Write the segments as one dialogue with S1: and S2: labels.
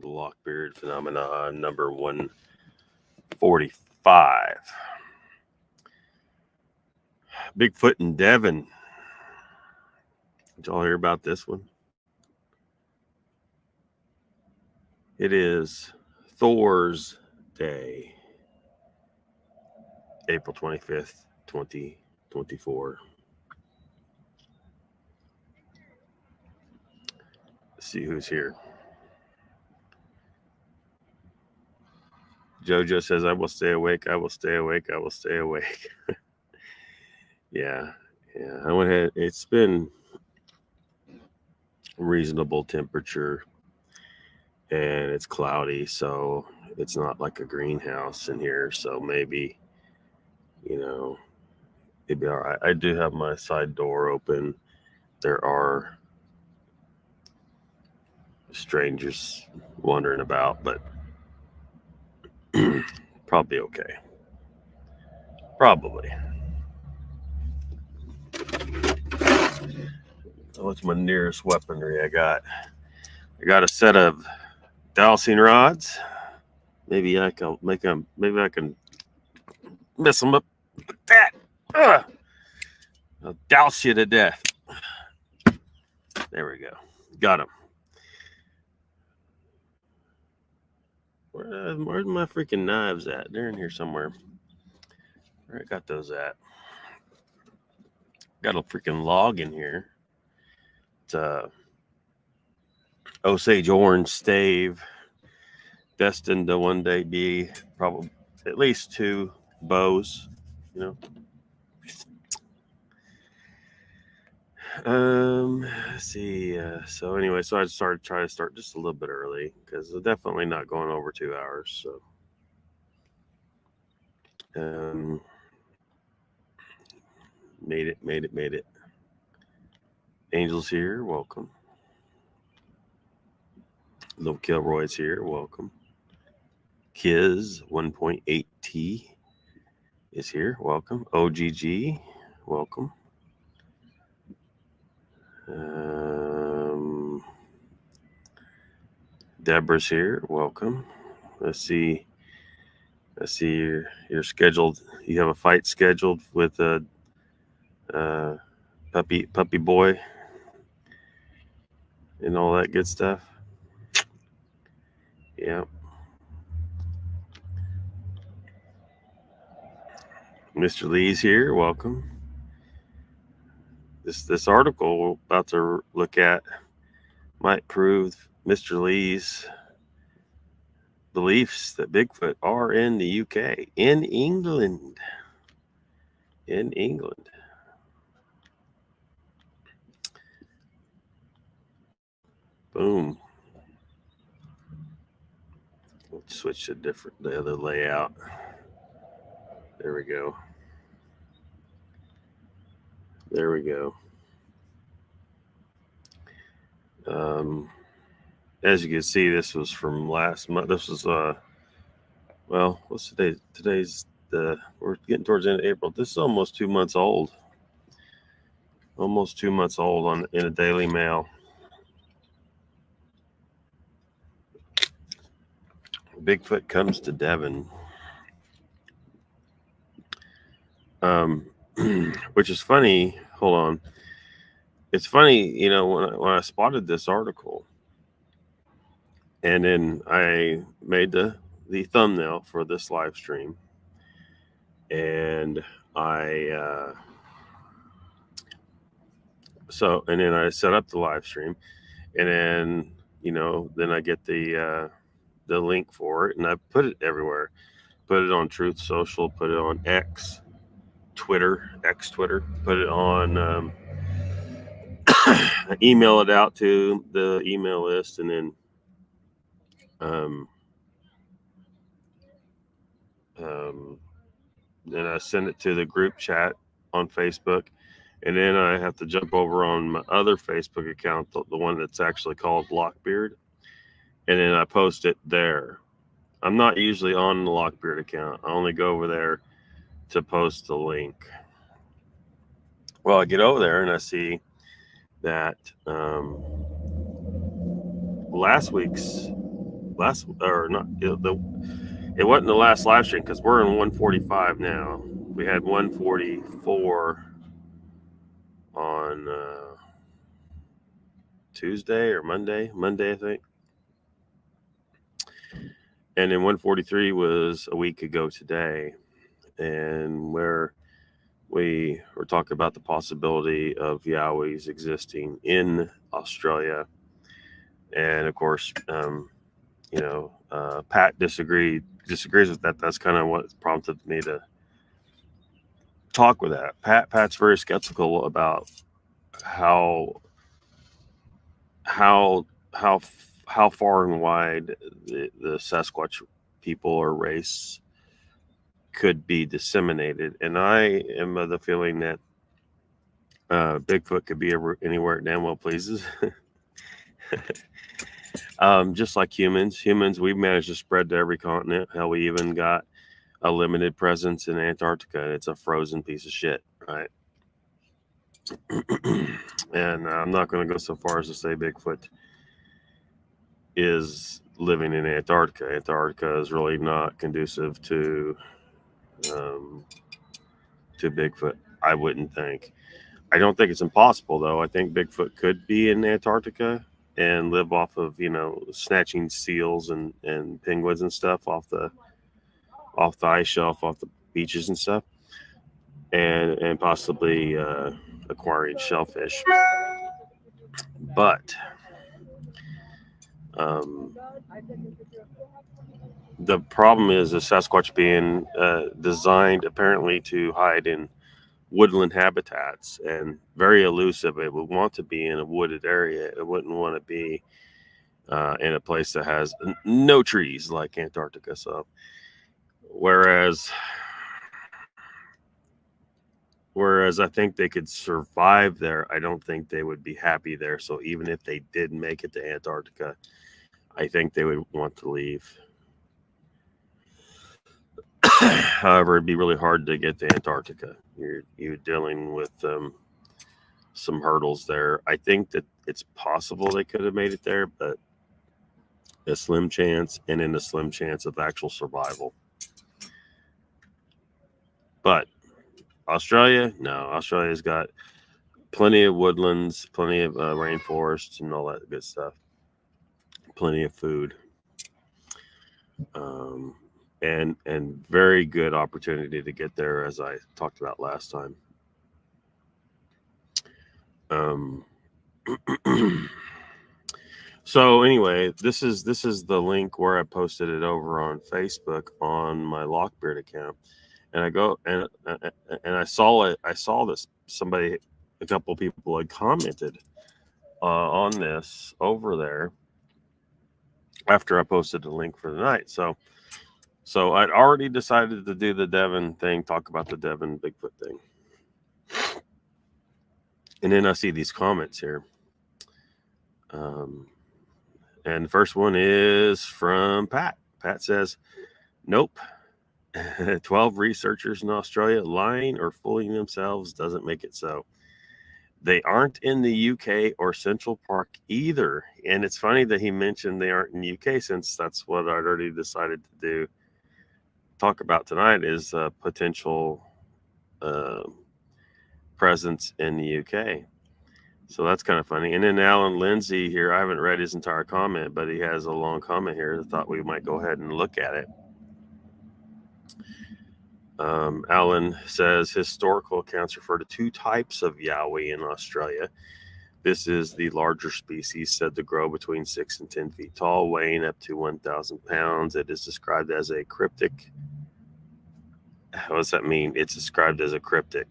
S1: the LOCKBEARD Phenomena number 145. Bigfoot in Devon. Did y'all hear about this one? It is Thor's Day, April 25th, 2024. Let's see who's here. Jojo says, I will stay awake. I will stay awake. I will stay awake. Yeah. I went ahead. It's been reasonable temperature and it's cloudy, so it's not like a greenhouse in here. So maybe, it'd be all right. I do have my side door open. There are strangers wandering about, but probably okay. Probably. What's my nearest weaponry I got? I got a set of dowsing rods. Maybe I can make them. Maybe I can mess them up with that. I'll douse you to death. There we go. Got them. Where's my freaking knives at? They're in here somewhere. Where I got those at? Got a freaking log in here. It's a Osage orange stave, destined to one day be probably at least 2 bows. Let's see. So anyway, so I started trying to start just a little bit early because I'm definitely not going over 2 hours. So, made it. Angel's here, welcome. Little Kilroy's here, welcome. Kiz 1.8T is here, welcome. OGG, welcome. Deborah's here, welcome. Let's see you're scheduled. You have a fight scheduled with a puppy boy and all that good stuff. Yeah. Mr. Lee's here, welcome. This article we're about to look at might prove Mr. Lee's beliefs that Bigfoot are in the UK, in England. Boom. Let's switch to the other layout. There we go. As you can see, this was from last month. This was what's today? We're getting towards the end of April. This is almost 2 months old. In a Daily Mail. Bigfoot comes to Devon. Which is funny. Hold on. It's funny, when I spotted this article, and then I made the thumbnail for this live stream, and and then I set up the live stream, and then then I get the link for it, and I put it everywhere. Put it on Truth Social, put it on Twitter, put it on email it out to the email list, and then then I send it to the group chat on Facebook, and then I have to jump over on my other Facebook account, the one that's actually called LOCKBEARD, and then I post it there. I'm not usually on the LOCKBEARD account. I only go over there to post the link. Well, I get over there and I see that last week's last or not it wasn't the last live stream because we're in 145 now. We had 144 on Tuesday or Monday I think, and then 143 was a week ago today, and where we were talking about the possibility of Yowies existing in Australia, and of course, Pat disagrees with that. That's kind of what prompted me to talk with that. Pat's very skeptical about how far and wide the Sasquatch people or race could be disseminated, and I am of the feeling that Bigfoot could be anywhere it damn well pleases. Just like humans, we've managed to spread to every continent. Hell, we even got a limited presence in Antarctica. It's a frozen piece of shit, right? And I'm not going to go so far as to say Bigfoot is living in Antarctica. Antarctica is really not conducive to Bigfoot, I wouldn't think. I don't think it's impossible, though. I think Bigfoot could be in Antarctica and live off of, snatching seals and penguins and stuff off the ice shelf, off the beaches and stuff, and possibly acquiring shellfish. But the problem is the Sasquatch being designed apparently to hide in woodland habitats and very elusive. It would want to be in a wooded area. It wouldn't want to be in a place that has no trees like Antarctica. So whereas I think they could survive there, I don't think they would be happy there. So even if they did make it to Antarctica, I think they would want to leave. However, it'd be really hard to get to Antarctica. You're dealing with some hurdles there. I think that it's possible they could have made it there, but a slim chance, and in a slim chance of actual survival. But Australia, no. Australia's got plenty of woodlands, plenty of rainforests, and all that good stuff. Plenty of food. And very good opportunity to get there, as I talked about last time. So anyway, this is the link where I posted it over on Facebook on my LOCKBEARD account, and I go and I saw it. I saw this. A couple people had commented on this over there after I posted the link for the night. So I'd already decided to do the Devon thing, talk about the Devon Bigfoot thing. And then I see these comments here. And the first one is from Pat. Pat says, nope. 12 researchers in Australia lying or fooling themselves doesn't make it so. They aren't in the UK or Central Park either. And it's funny that he mentioned they aren't in the UK, since that's what I'd already decided to talk about tonight, is a potential presence in the UK. So that's kind of funny. And then Alan Lindsay here, I haven't read his entire comment, but he has a long comment here. I thought we might go ahead and look at it. Alan says historical accounts refer to two types of Yowie in Australia. This is the larger species, said to grow between 6 and 10 feet tall, weighing up to 1,000 pounds. It is described as a cryptic. What does that mean? It's described as a cryptic,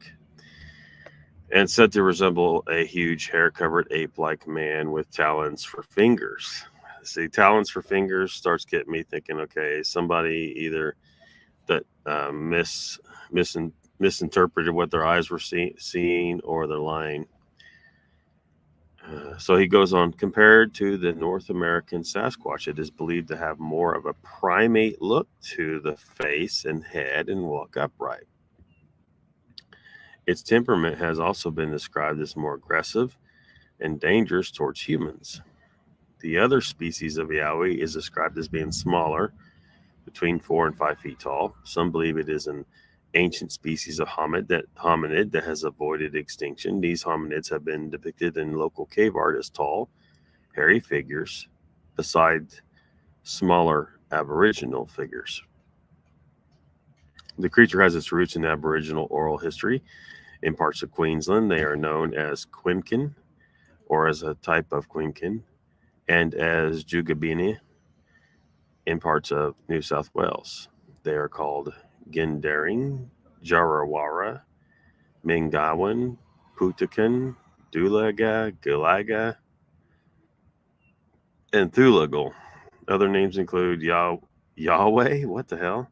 S1: and said to resemble a huge hair-covered ape-like man with talons for fingers. See, talons for fingers starts getting me thinking, okay, somebody either that misinterpreted what their eyes were seeing, or they're lying. So he goes on, compared to the North American Sasquatch, it is believed to have more of a primate look to the face and head and walk upright. Its temperament has also been described as more aggressive and dangerous towards humans. The other species of yowie is described as being smaller, between 4 and 5 feet tall. Some believe it is an ancient species of hominid that has avoided extinction. These hominids have been depicted in local cave art as tall, hairy figures, beside smaller Aboriginal figures. The creature has its roots in Aboriginal oral history. In parts of Queensland, they are known as quinkin, or as a type of quinkin, and as jugabini in parts of New South Wales. They are called Gindaring, Jarawara, Mingawan, Putakan, Dulaga, Gulaga, and Thulagal. Other names include Yahweh, what the hell?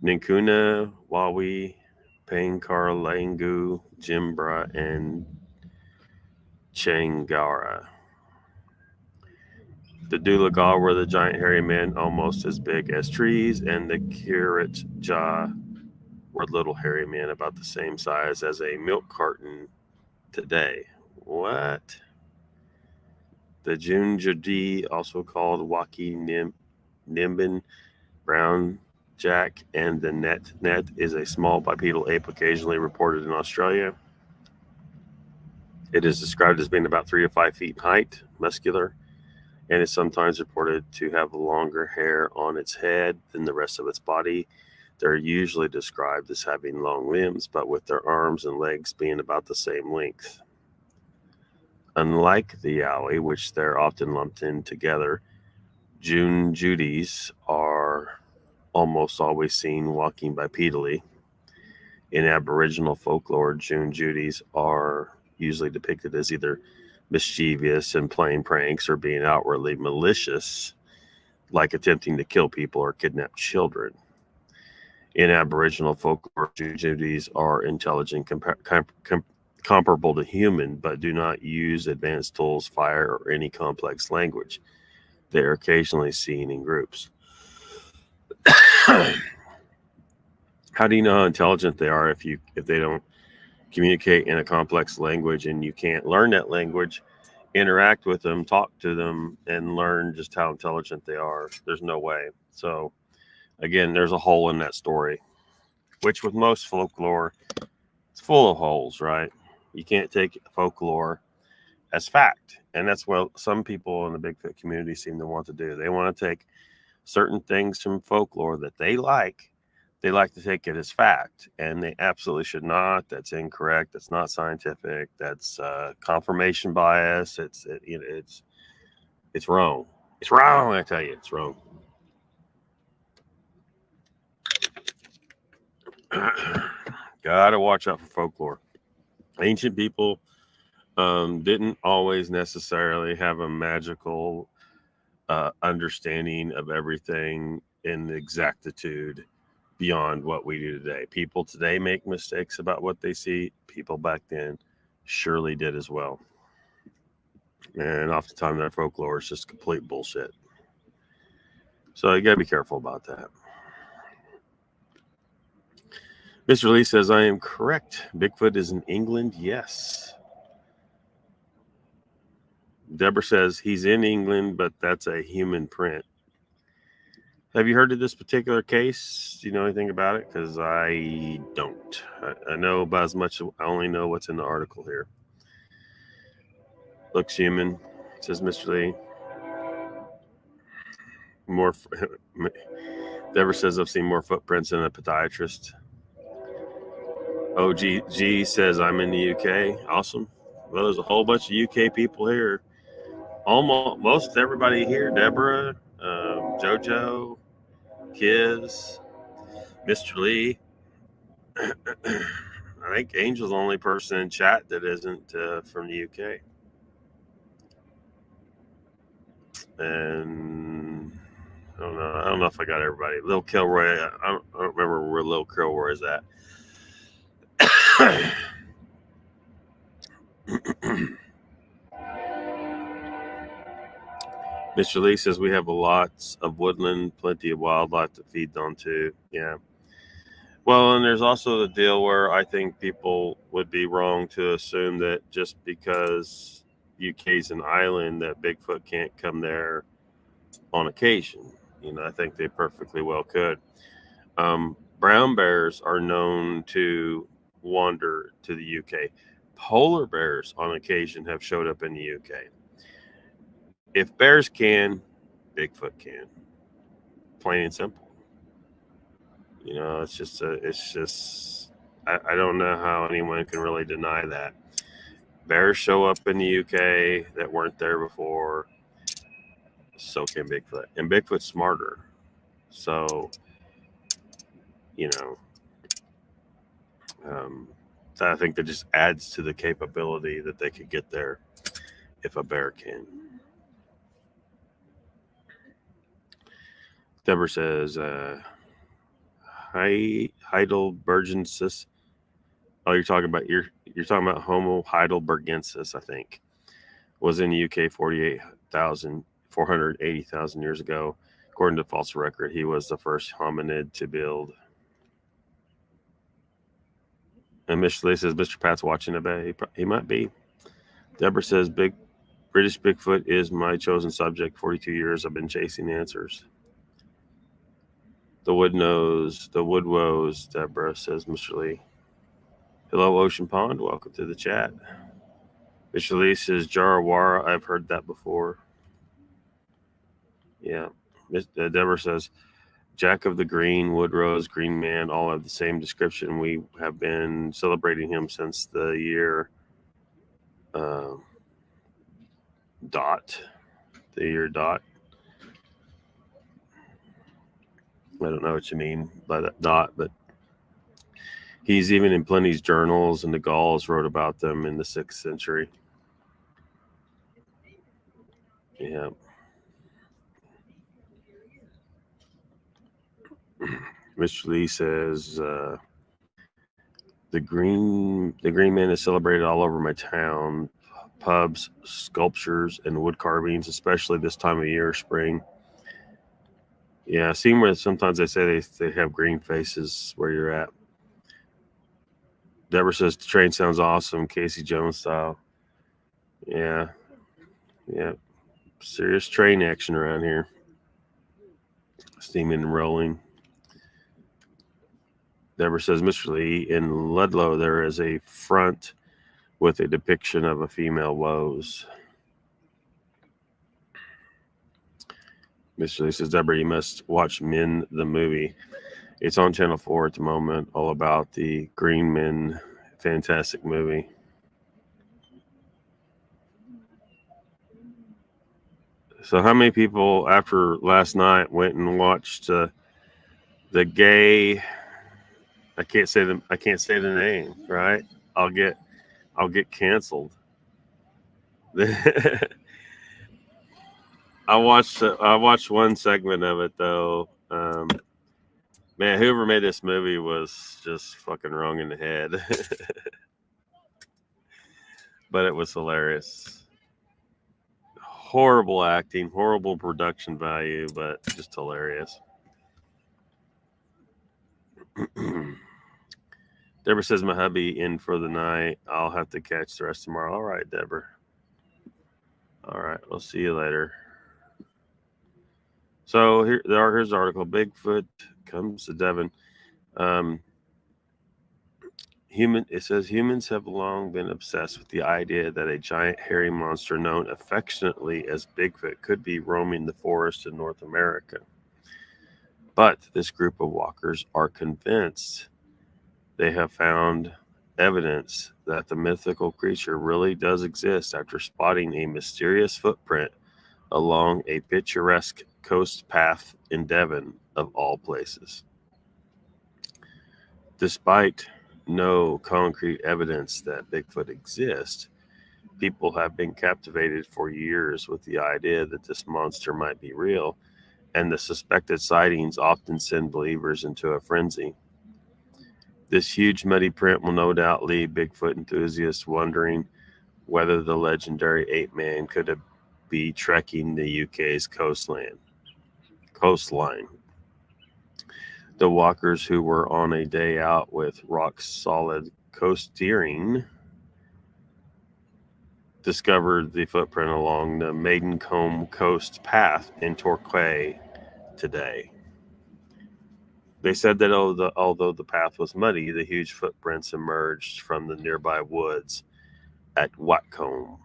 S1: Ninkuna, Wawi, Pankarlangu, Jimbra, and Changara. The Dulagal were the giant hairy men almost as big as trees, and the Kirit Jah were little hairy men about the same size as a milk carton today. What? The Junjadi, also called Waki Nimbin, brown jack, and the net is a small bipedal ape occasionally reported in Australia. It is described as being about 3 to 5 feet in height, muscular, and is sometimes reported to have longer hair on its head than the rest of its body. They're usually described as having long limbs, but with their arms and legs being about the same length. Unlike the yowie, which they're often lumped in together, Junjudis are almost always seen walking bipedally. In Aboriginal folklore, Junjudis are usually depicted as either mischievous and playing pranks or being outwardly malicious, like attempting to kill people or kidnap children. In Aboriginal folklore, Junjudis are intelligent, comparable to human, but do not use advanced tools, fire, or any complex language. They are occasionally seen in groups. How do you know how intelligent they are if they don't communicate in a complex language and you can't learn that language, interact with them, talk to them, and learn just how intelligent they are? There's no way. So again, there's a hole in that story, which with most folklore, it's full of holes, right? You can't take folklore as fact. And that's what some people in the Bigfoot community seem to want to do. They want to take certain things from folklore that they like to take it as fact, and they absolutely should not. That's incorrect. That's not scientific. That's confirmation bias. It's wrong. It's wrong. I tell you, it's wrong. Gotta watch out for folklore. Ancient people didn't always necessarily have a magical understanding of everything in exactitude beyond what we do today. People today make mistakes about what they see. People back then surely did as well. And oftentimes that folklore is just complete bullshit. So you got to be careful about that. Mr. Lee says, I am correct. Bigfoot is in England. Yes. Deborah says, he's in England, but that's a human print. Have you heard of this particular case? Do you know anything about it? Because I don't. I know about as much. I only know what's in the article here. Looks human, says Mr. Lee. Deborah says, I've seen more footprints than a podiatrist. OG says, I'm in the UK. Awesome. Well, there's a whole bunch of UK people here. Most everybody here. Deborah, JoJo, Kiz, Mr. Lee. I think Angel's the only person in chat that isn't from the UK. And I don't know if I got everybody. Lil Kilroy, I don't remember where Lil Kilroy is at. Mr. Lee says we have lots of woodland, plenty of wildlife to feed on too. Yeah. Well, and there's also the deal where I think people would be wrong to assume that just because UK's an island that Bigfoot can't come there on occasion. I think they perfectly well could. Brown bears are known to wander to the UK. Polar bears on occasion have showed up in the UK. If bears can, Bigfoot can. Plain and simple. It's just I don't know how anyone can really deny that. Bears show up in the UK that weren't there before. So can Bigfoot. And Bigfoot's smarter. So, I think that just adds to the capability that they could get there if a bear can. Deborah says, Heidelbergensis. Oh, you're talking about Homo heidelbergensis, I think. Was in the UK 480,000 years ago. According to false record, he was the first hominid to build. And Mr. Lee says, Mr. Pat's watching, I bet he might be. Deborah says, British Bigfoot is my chosen subject. 42 years I've been chasing answers. The wood woes, Deborah says, Mr. Lee. Hello, Ocean Pond. Welcome to the chat. Mr. Lee says, Jarawara. I've heard that before. Yeah. Deborah says, Jack of the Green, Woodrose, Green Man, all have the same description. We have been celebrating him since the year dot. The year dot. I don't know what you mean by that dot, but he's even in Pliny's journals, and the Gauls wrote about them in the 6th century. Yeah. Mr. Lee says, the green man is celebrated all over my town. Pubs, sculptures, and wood carvings, especially this time of year, spring. Yeah, I've seen where sometimes they say they have green faces where you're at. Deborah says, the train sounds awesome, Casey Jones style. Yeah. Serious train action around here. Steaming and rolling. Deborah says, Mr. Lee, in Ludlow, there is a front with a depiction of a female woes. Mr. Lee says, Deborah, you must watch Men, the movie. It's on Channel 4 at the moment, all about the Green Men. Fantastic movie. So how many people after last night went and watched the gay... I can't say the name, right? I'll get canceled. I watched one segment of it though. Man, whoever made this movie was just fucking wrong in the head. But it was hilarious. Horrible acting, horrible production value, but just hilarious. Deborah says, my hubby in for the night. I'll have to catch the rest tomorrow. All right, Deborah. All right, we'll see you later. So here's the article. Bigfoot comes to Devon. It says humans have long been obsessed with the idea that a giant hairy monster known affectionately as Bigfoot could be roaming the forest in North America. But this group of walkers are convinced they have found evidence that the mythical creature really does exist after spotting a mysterious footprint along a picturesque coast path in Devon, of all places. Despite no concrete evidence that Bigfoot exists, people have been captivated for years with the idea that this monster might be real, and the suspected sightings often send believers into a frenzy. This huge muddy print will no doubt leave Bigfoot enthusiasts wondering whether the legendary ape man could be trekking the UK's coastline. The walkers, who were on a day out with rock-solid coast steering, discovered the footprint along the Maidencombe Coast Path in Torquay today. They said that although the path was muddy, the huge footprints emerged from the nearby woods at Watcombe.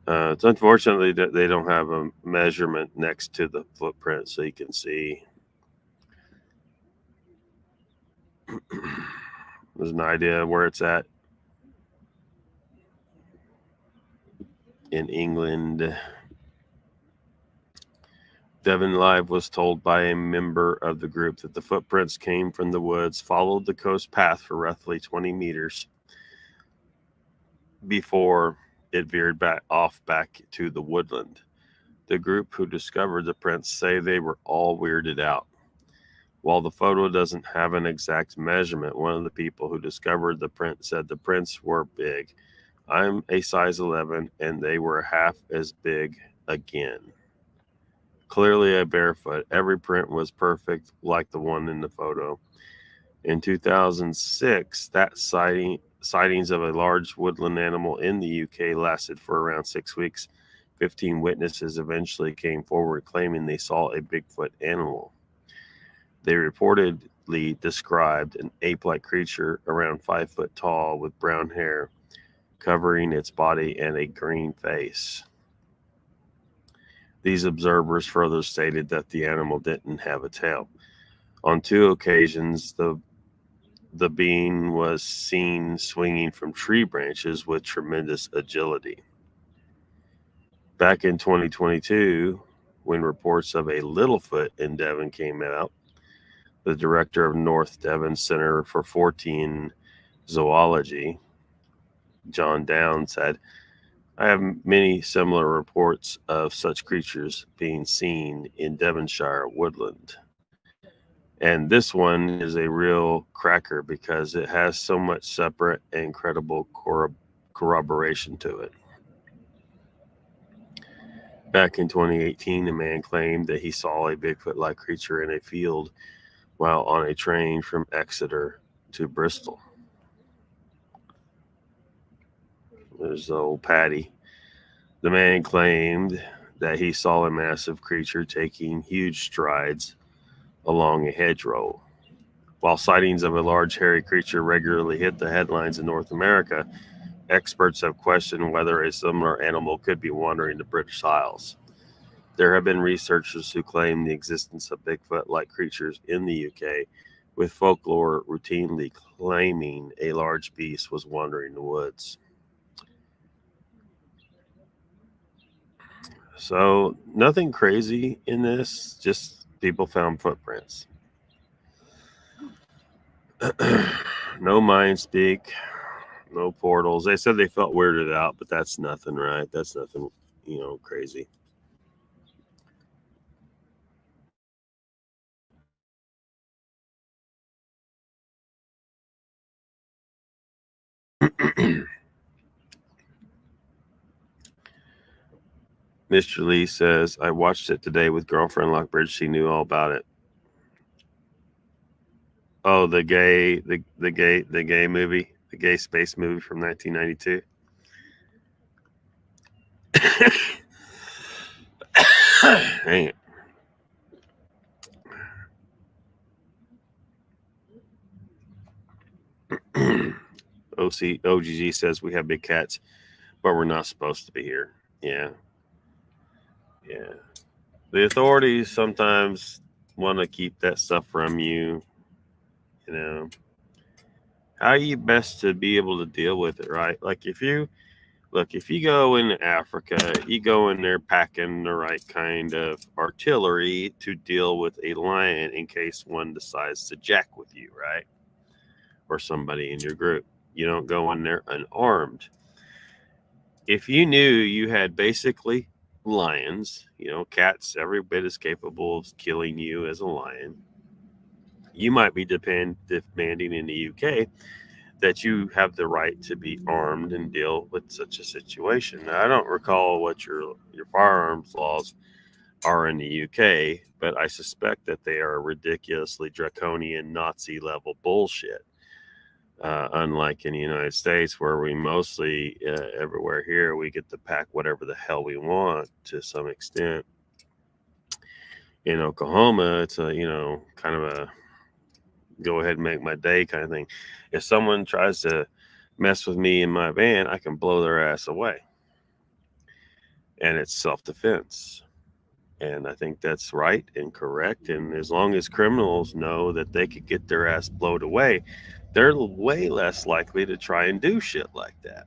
S1: It's unfortunately that they don't have a measurement next to the footprint so you can see. There's an idea where it's at in England. Devon Live was told by a member of the group that the footprints came from the woods, followed the coast path for roughly 20 meters before it veered back to the woodland. The group who discovered the prints say they were all weirded out. While the photo doesn't have an exact measurement, one of the people who discovered the print said the prints were big. I'm a size 11 and they were half as big again. Clearly a barefoot. Every print was perfect like the one in the photo. In 2006, that sightings of a large woodland animal in the UK lasted for around 6 weeks. 15 witnesses eventually came forward claiming they saw a Bigfoot animal. They reportedly described an ape-like creature around 5 foot tall with brown hair covering its body and a green face. These observers further stated that the animal didn't have a tail. On 2 occasions, the being was seen swinging from tree branches with tremendous agility. Back in 2022, when reports of a Littlefoot in Devon came out, the director of North Devon Center for Fortean Zoology, John Down, said, I have many similar reports of such creatures being seen in Devonshire woodland. And this one is a real cracker because it has so much separate and credible corroboration to it. Back in 2018, a man claimed that he saw a Bigfoot-like creature in a field while on a train from Exeter to Bristol. There's old Patty. The man claimed that he saw a massive creature taking huge strides along a hedgerow. While sightings of a large hairy creature regularly hit the headlines in North America, experts have questioned whether a similar animal could be wandering the British Isles. There have been researchers who claim the existence of Bigfoot-like creatures in the UK, with folklore routinely claiming a large beast was wandering the woods. So nothing crazy in this, just people found footprints. No mind speak, no portals. They said they felt weirded out, but that's nothing, right? That's nothing, crazy. Mr. Lee says, I watched it today with girlfriend Lockbird. She knew all about it. Oh, the gay movie, the gay space movie from 1992. Dang it. OGG says we have big cats, but we're not supposed to be here. Yeah. The authorities sometimes want to keep that stuff from you. How are you best to be able to deal with it, right? Like if you go into Africa, you go in there packing the right kind of artillery to deal with a lion in case one decides to jack with you, right? Or somebody in your group. You don't go in there unarmed. If you knew you had basically lions, cats every bit as capable of killing you as a lion, you might be demanding in the UK that you have the right to be armed and deal with such a situation. Now, I don't recall what your firearms laws are in the UK, but I suspect that they are ridiculously draconian Nazi level bullshit. Unlike in the United States, where we mostly, everywhere here, we get to pack whatever the hell we want to some extent. In Oklahoma, it's a, kind of a go ahead and make my day kind of thing. If someone tries to mess with me in my van, I can blow their ass away. And it's self-defense. And I think that's right and correct. And as long as criminals know that they could get their ass blowed away, they're way less likely to try and do shit like that.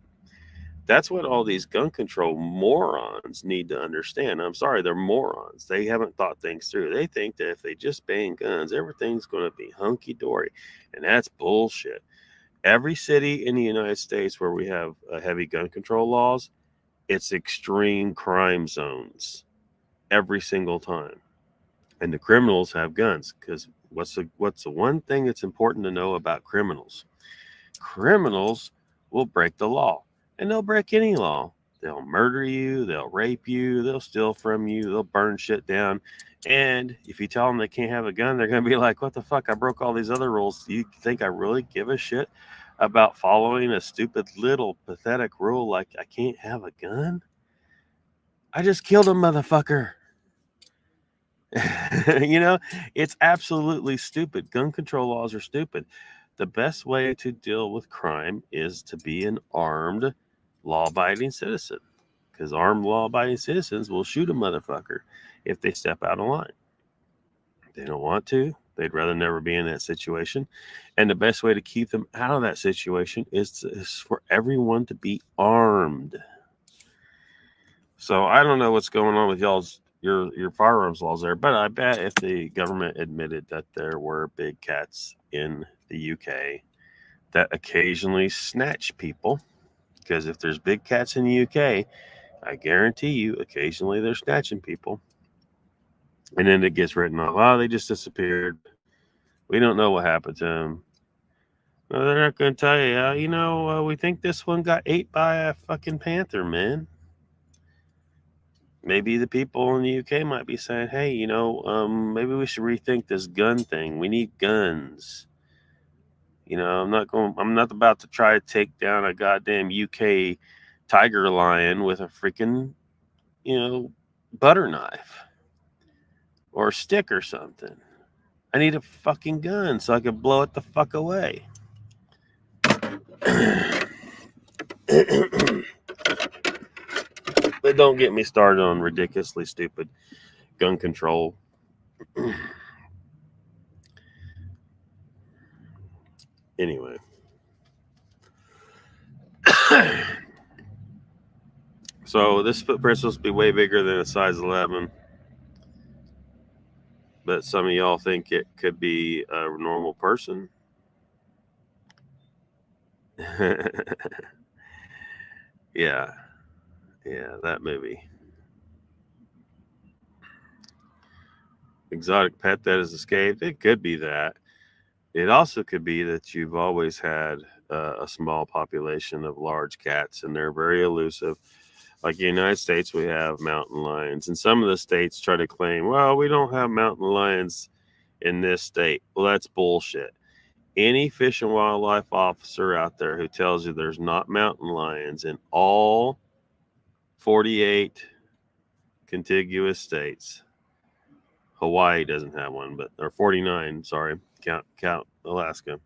S1: That's what all these gun control morons need to understand. I'm sorry, they're morons. They haven't thought things through. They think that if they just ban guns, everything's going to be hunky-dory. And that's bullshit. Every city in the United States where we have heavy gun control laws, it's extreme crime zones every single time. And the criminals have guns, because what's the one thing that's important to know about criminals? Criminals will break the law, and they'll break any law. They'll murder you, they'll rape you, they'll steal from you, they'll burn shit down. And if you tell them they can't have a gun, they're going to be like, what the fuck? I broke all these other rules. Do you think I really give a shit about following a stupid little pathetic rule like I can't have a gun? I just killed a motherfucker. It's absolutely stupid. Gun control laws are stupid. The best way to deal with crime is to be an armed, law-abiding citizen, because armed, law-abiding citizens will shoot a motherfucker if they step out of line. They don't want to. They'd rather never be in that situation. And the best way to keep them out of that situation is for everyone to be armed. So I don't know what's going on with your firearms laws there, but I bet if the government admitted that there were big cats in the UK that occasionally snatch people, because if there's big cats in the UK, I guarantee you occasionally they're snatching people, and then it gets written off. Oh, they just disappeared. We don't know what happened to them. No, they're not going to tell you. We think this one got ate by a fucking panther, man. Maybe the people in the UK might be saying, hey, maybe we should rethink this gun thing. We need guns. I'm not about to try to take down a goddamn UK tiger lion with a freaking, butter knife or a stick or something. I need a fucking gun so I can blow it the fuck away. But don't get me started on ridiculously stupid gun control. Anyway. So this footprint's supposed to be way bigger than a size 11. But some of y'all think it could be a normal person. Yeah, that movie. Exotic pet that has escaped. It could be that. It also could be that you've always had a small population of large cats, and they're very elusive. Like in the United States, we have mountain lions, and some of the states try to claim, well, we don't have mountain lions in this state. Well, that's bullshit. Any fish and wildlife officer out there who tells you there's not mountain lions in all 48 contiguous states, Hawaii doesn't have one, or 49, sorry, count Alaska.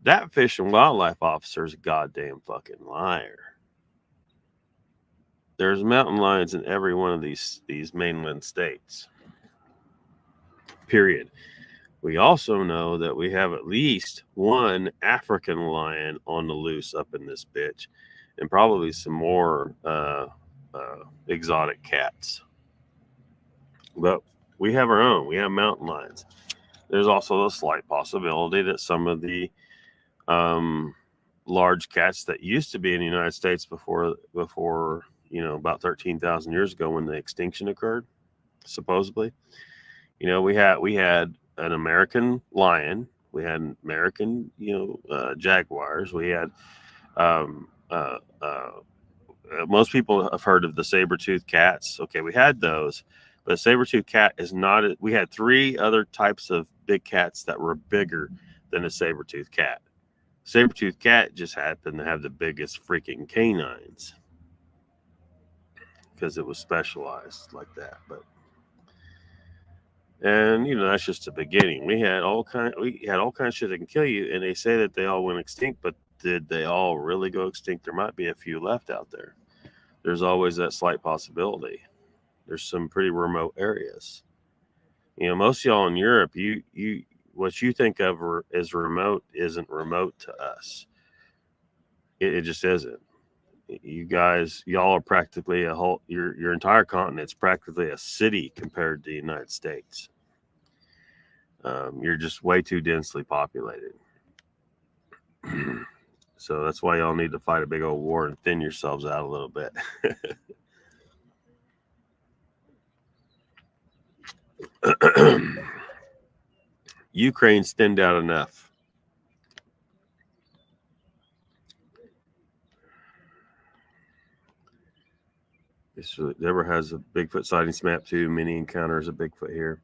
S1: That fish and wildlife officer is a goddamn fucking liar. There's mountain lions in every one of these mainland states. Period. We also know that we have at least one African lion on the loose up in this bitch, and probably some more exotic cats. But we have our own. We have mountain lions. There's also a slight possibility that some of the large cats that used to be in the United States before about 13,000 years ago when the extinction occurred, supposedly, we had an American lion, we had American, jaguars, we had most people have heard of the saber-toothed cats. Okay, we had those, but a saber-toothed cat is not. We had 3 other types of big cats that were bigger than a saber-toothed cat. Saber-toothed cat just happened to have the biggest freaking canines because it was specialized like that. But and that's just the beginning. We had all kinds of shit that can kill you, and they say that they all went extinct, but did they all really go extinct? There might be a few left out there. There's always that slight possibility. There's some pretty remote areas. Most of y'all in Europe, what you think of as remote isn't remote to us. It just isn't. Y'all are practically a whole. Your entire continent's practically a city compared to the United States. You're just way too densely populated. So that's why y'all need to fight a big old war and thin yourselves out a little bit. Ukraine's thinned out enough. Deborah has a Bigfoot sightings map too. Many encounters of Bigfoot here.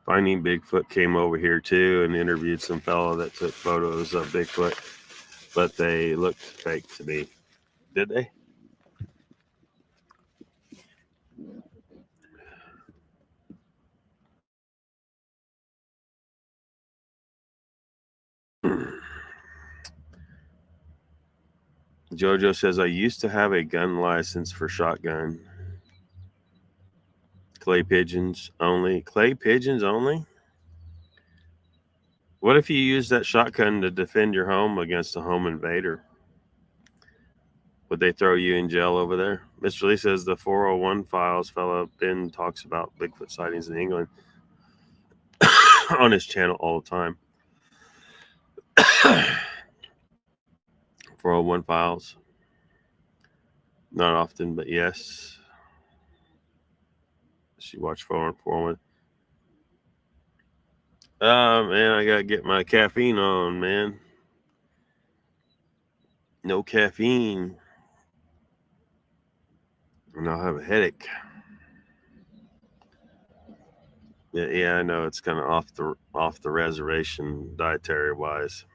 S1: Finding Bigfoot came over here too and interviewed some fellow that took photos of Bigfoot, but they looked fake to me. Did they? Jojo says, I used to have a gun license for shotgun. Clay pigeons only. Clay pigeons only? What if you use that shotgun to defend your home against a home invader? Would they throw you in jail over there? Mr. Lee says the 401 files fellow Ben talks about Bigfoot sightings in England on his channel all the time. 401 files. Not often, but yes. She watched 401. Man, I gotta get my caffeine on, man. No caffeine, and I'll have a headache. Yeah, I know it's kind of off the reservation dietary wise.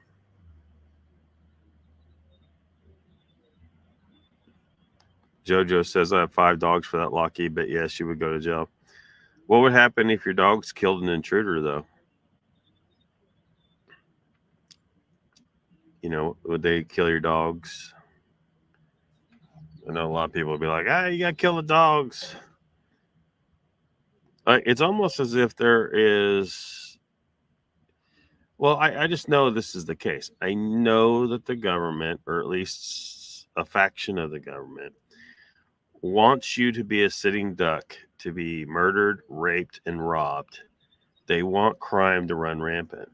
S1: Jojo says I have 5 dogs for that Lockie, but yes, she would go to jail. What would happen if your dogs killed an intruder, though? Would they kill your dogs? I know a lot of people would be like, you got to kill the dogs. It's almost as if there is... Well, I just know this is the case. I know that the government, or at least a faction of the government, wants you to be a sitting duck, to be murdered, raped, and robbed. They want crime to run rampant.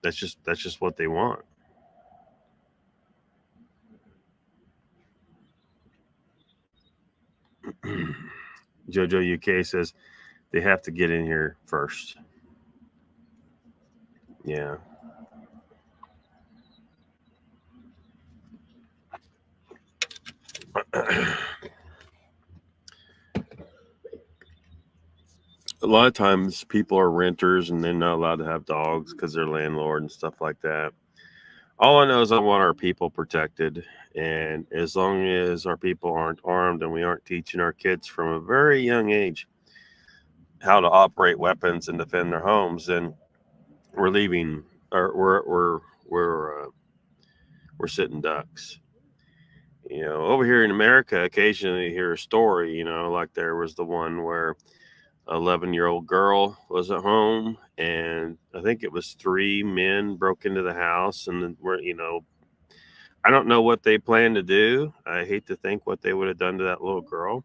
S1: That's just what they want. Jojo UK says they have to get in here first. Yeah. A lot of times people are renters and they're not allowed to have dogs because they're landlord and stuff like that. All I know is I want our people protected. And as long as our people aren't armed and we aren't teaching our kids from a very young age how to operate weapons and defend their homes, then we're leaving, or we're sitting ducks. Over here in America, occasionally you hear a story, like there was the one where 11-year-old girl was at home, and I think it was 3 men broke into the house, and I don't know what they planned to do. I hate to think what they would have done to that little girl,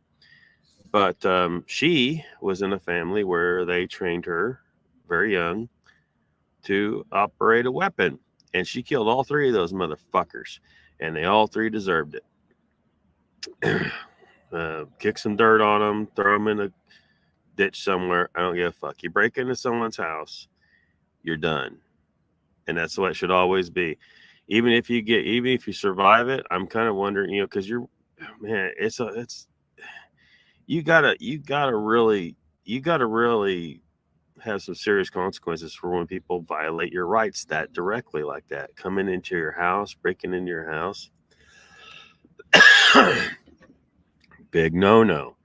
S1: but she was in a family where they trained her very young to operate a weapon, and she killed all 3 of those motherfuckers, and they all 3 deserved it. Kick some dirt on them, throw them in a ditch somewhere. I don't give a fuck. You break into someone's house, you're done. And that's what it should always be. Even if you survive it, I'm kind of wondering, because man, you gotta really have some serious consequences for when people violate your rights that directly like that, coming into your house, breaking into your house. Big no.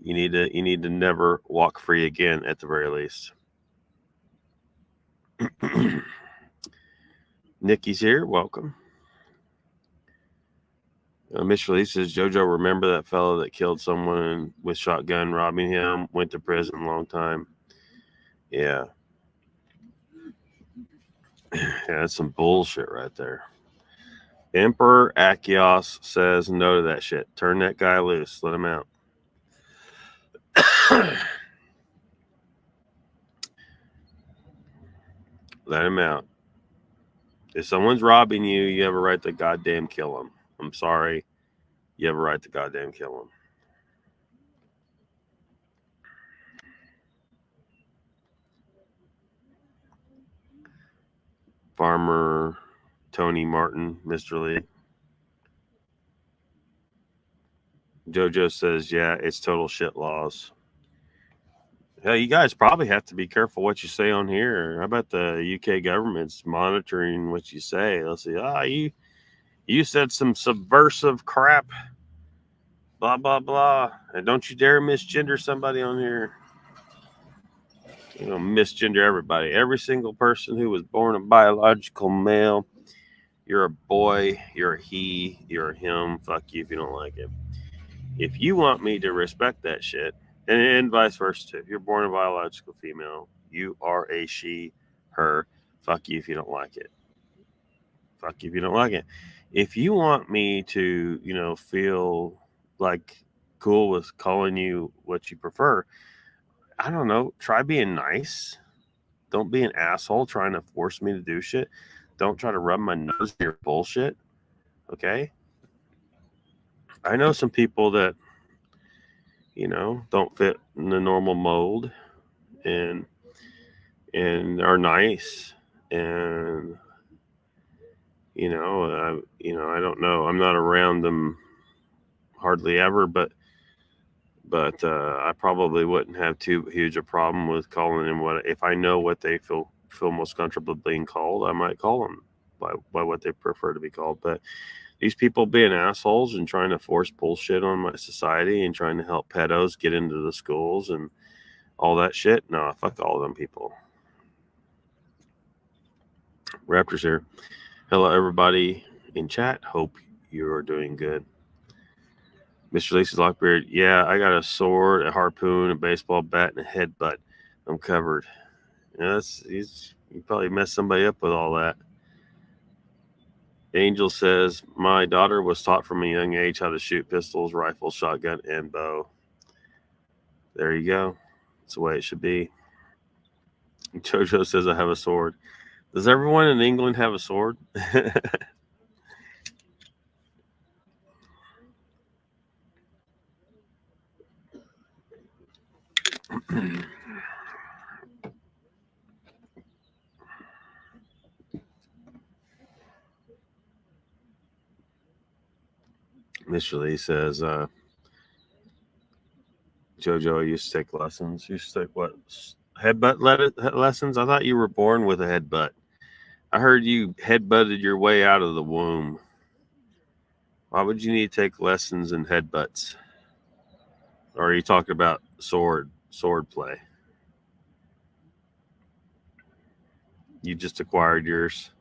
S1: You need to never walk free again, at the very least. Nikki's here. Welcome. Miss Lee says, JoJo, remember that fellow that killed someone with shotgun, robbing him, went to prison a long time. Yeah. Yeah, that's some bullshit right there. Emperor Achaeos says no to that shit. Turn that guy loose. Let him out. Let him out. If someone's robbing you, you have a right to goddamn kill them. I'm sorry. You have a right to goddamn kill them. Farmer Tony Martin, Mr. Lee. JoJo says, yeah, it's total shit laws. Yeah, you guys probably have to be careful what you say on here. I bet the UK government's monitoring what you say. They'll say, you said some subversive crap, blah, blah, blah. And don't you dare misgender somebody on here. You know, misgender everybody. Every single person who was born a biological male. You're a boy, you're a he, you're a him. Fuck you if you don't like it. If you want me to respect that shit, and vice versa too. If you're born a biological female, you are a she, her. Fuck you if you don't like it. Fuck you if you don't like it. If you want me to, feel like cool with calling you what you prefer, I don't know, try being nice. Don't be an asshole trying to force me to do shit. Don't try to rub my nose in your bullshit. Okay? I know some people that, don't fit in the normal mold and are nice, and I don't know. I'm not around them hardly ever, but I probably wouldn't have too huge a problem with calling them what, if I know what they feel most comfortable being called. I might call them by what they prefer to be called. But these people being assholes and trying to force bullshit on my society and trying to help pedos get into the schools and all that shit, no, fuck all of them people. Raptors here. Hello, everybody in chat. Hope you're doing good. Mr. Lacey Lockbeard, yeah, I got a sword, a harpoon, a baseball bat, and a headbutt. I'm covered. Yeah, you probably messed somebody up with all that. Angel says, my daughter was taught from a young age how to shoot pistols, rifles, shotgun, and bow. There you go. That's the way it should be. JoJo says, I have a sword. Does everyone in England have a sword? Mr. Lee says, JoJo, I used to take lessons. You used to take what? Headbutt lessons? I thought you were born with a headbutt. I heard you headbutted your way out of the womb. Why would you need to take lessons in headbutts? Or are you talking about sword play? You just acquired yours.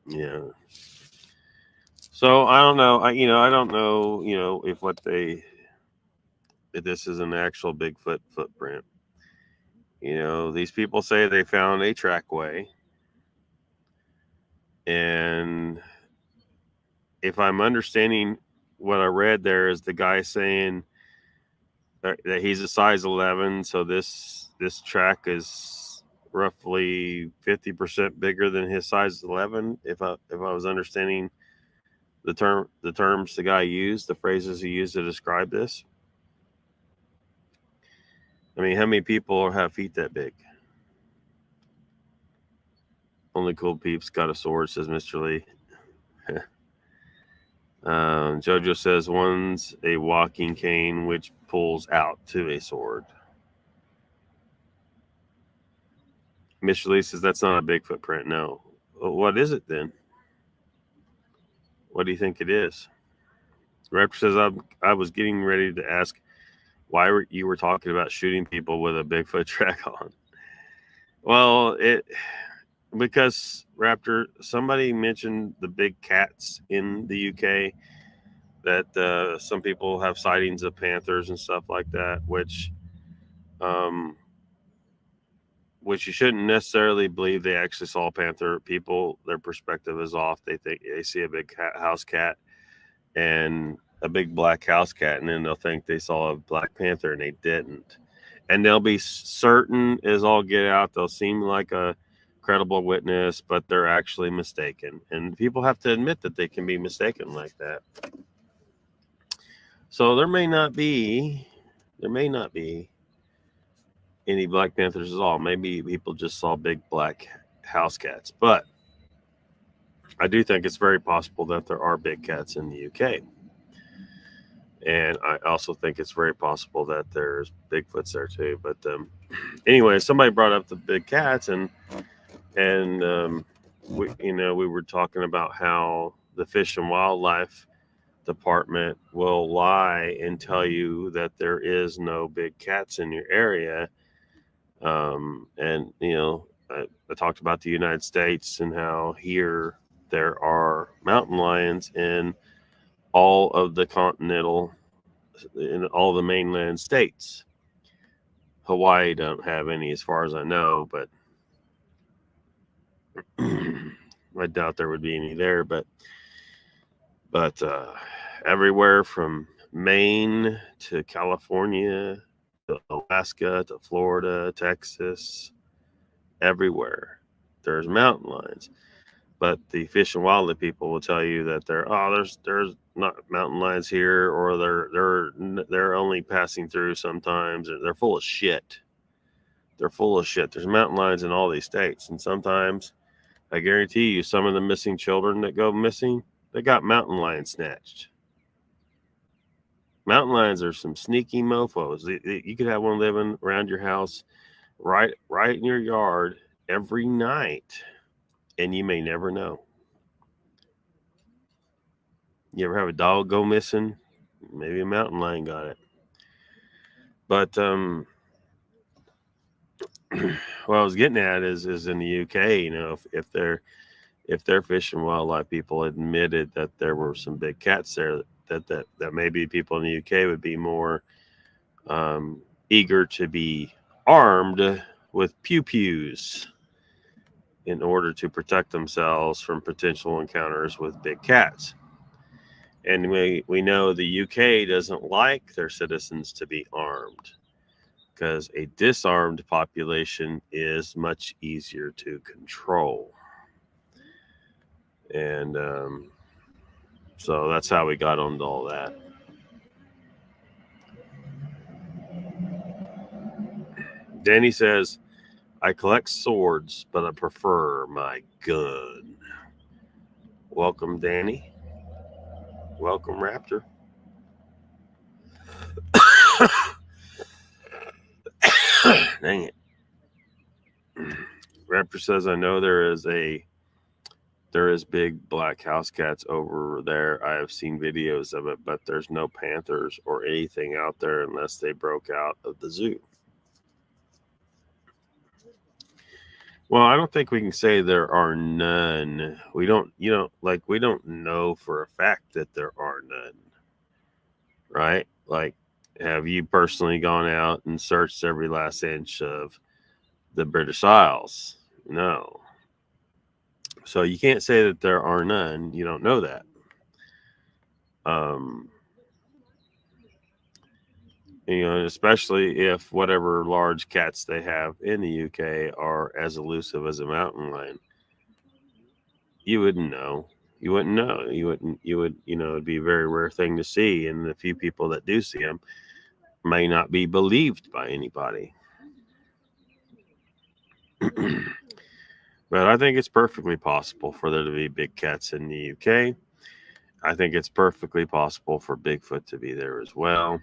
S1: Yeah. So I don't know. I don't know, if this is an actual Bigfoot footprint. These people say they found a trackway. And if I'm understanding what I read there, is the guy saying that he's a size 11, so this track is roughly 50% bigger than his size 11. If I was understanding the terms the guy used, the phrases he used to describe this. I mean, how many people have feet that big? Only cool peeps got a sword, says Mr. Lee. Jojo says one's a walking cane which pulls out to a sword. Mr. Lee says that's not a Bigfoot print. No. Well, what is it then? What do you think it is? Raptor says I was getting ready to ask why you were talking about shooting people with a Bigfoot track on. Well, because Raptor, somebody mentioned the big cats in the UK, that some people have sightings of panthers and stuff like that, which you shouldn't necessarily believe they actually saw a panther. People, their perspective is off. They think they see a big house cat and a big black house cat, and then they'll think they saw a black panther, and they didn't. And they'll be certain as all get out. They'll seem like a credible witness, but they're actually mistaken. And people have to admit that they can be mistaken like that. So there may not be any black panthers at all. Maybe people just saw big black house cats. But I do think it's very possible that there are big cats in the UK. And I also think it's very possible that there's Bigfoots there too. But anyway, somebody brought up the big cats, and we were talking about how the Fish and Wildlife Department will lie and tell you that there is no big cats in your area. And I talked about the United States and how here there are mountain lions in all of the in all the mainland states. Hawaii don't have any, as far as I know, but I doubt there would be any there. But everywhere from Maine to California to Alaska to Florida, Texas, everywhere there's mountain lions. But the Fish and Wildlife people will tell you that there's not mountain lions here, or they're only passing through sometimes. They're full of shit. They're full of shit. There's mountain lions in all these states, and sometimes I guarantee you, some of the missing children that go missing, they got mountain lions snatched. Mountain lions are some sneaky mofos. You could have one living around your house, right in your yard every night, and you may never know. You ever have a dog go missing? Maybe a mountain lion got it. But what I was getting at is in the UK, if their Fish and Wildlife people admitted that there were some big cats there, that maybe people in the UK would be more eager to be armed with pew-pews in order to protect themselves from potential encounters with big cats. And we know the UK doesn't like their citizens to be armed, because a disarmed population is much easier to control. And so that's how we got onto all that. Danny says, I collect swords, but I prefer my gun. Welcome, Danny. Welcome, Raptor. Dang it. Raptor says, I know there is big black house cats over there. I have seen videos of it, but there's no panthers or anything out there unless they broke out of the zoo. Well, I don't think we can say there are none. We don't know for a fact that there are none. Right? Like, have you personally gone out and searched every last inch of the British Isles? No. So you can't say that there are none. You don't know that. Especially if whatever large cats they have in the UK are as elusive as a mountain lion. You wouldn't know. You wouldn't know. It'd be a very rare thing to see. And the few people that do see them may not be believed by anybody. But I think it's perfectly possible for there to be big cats in the UK. I think it's perfectly possible for Bigfoot to be there as well.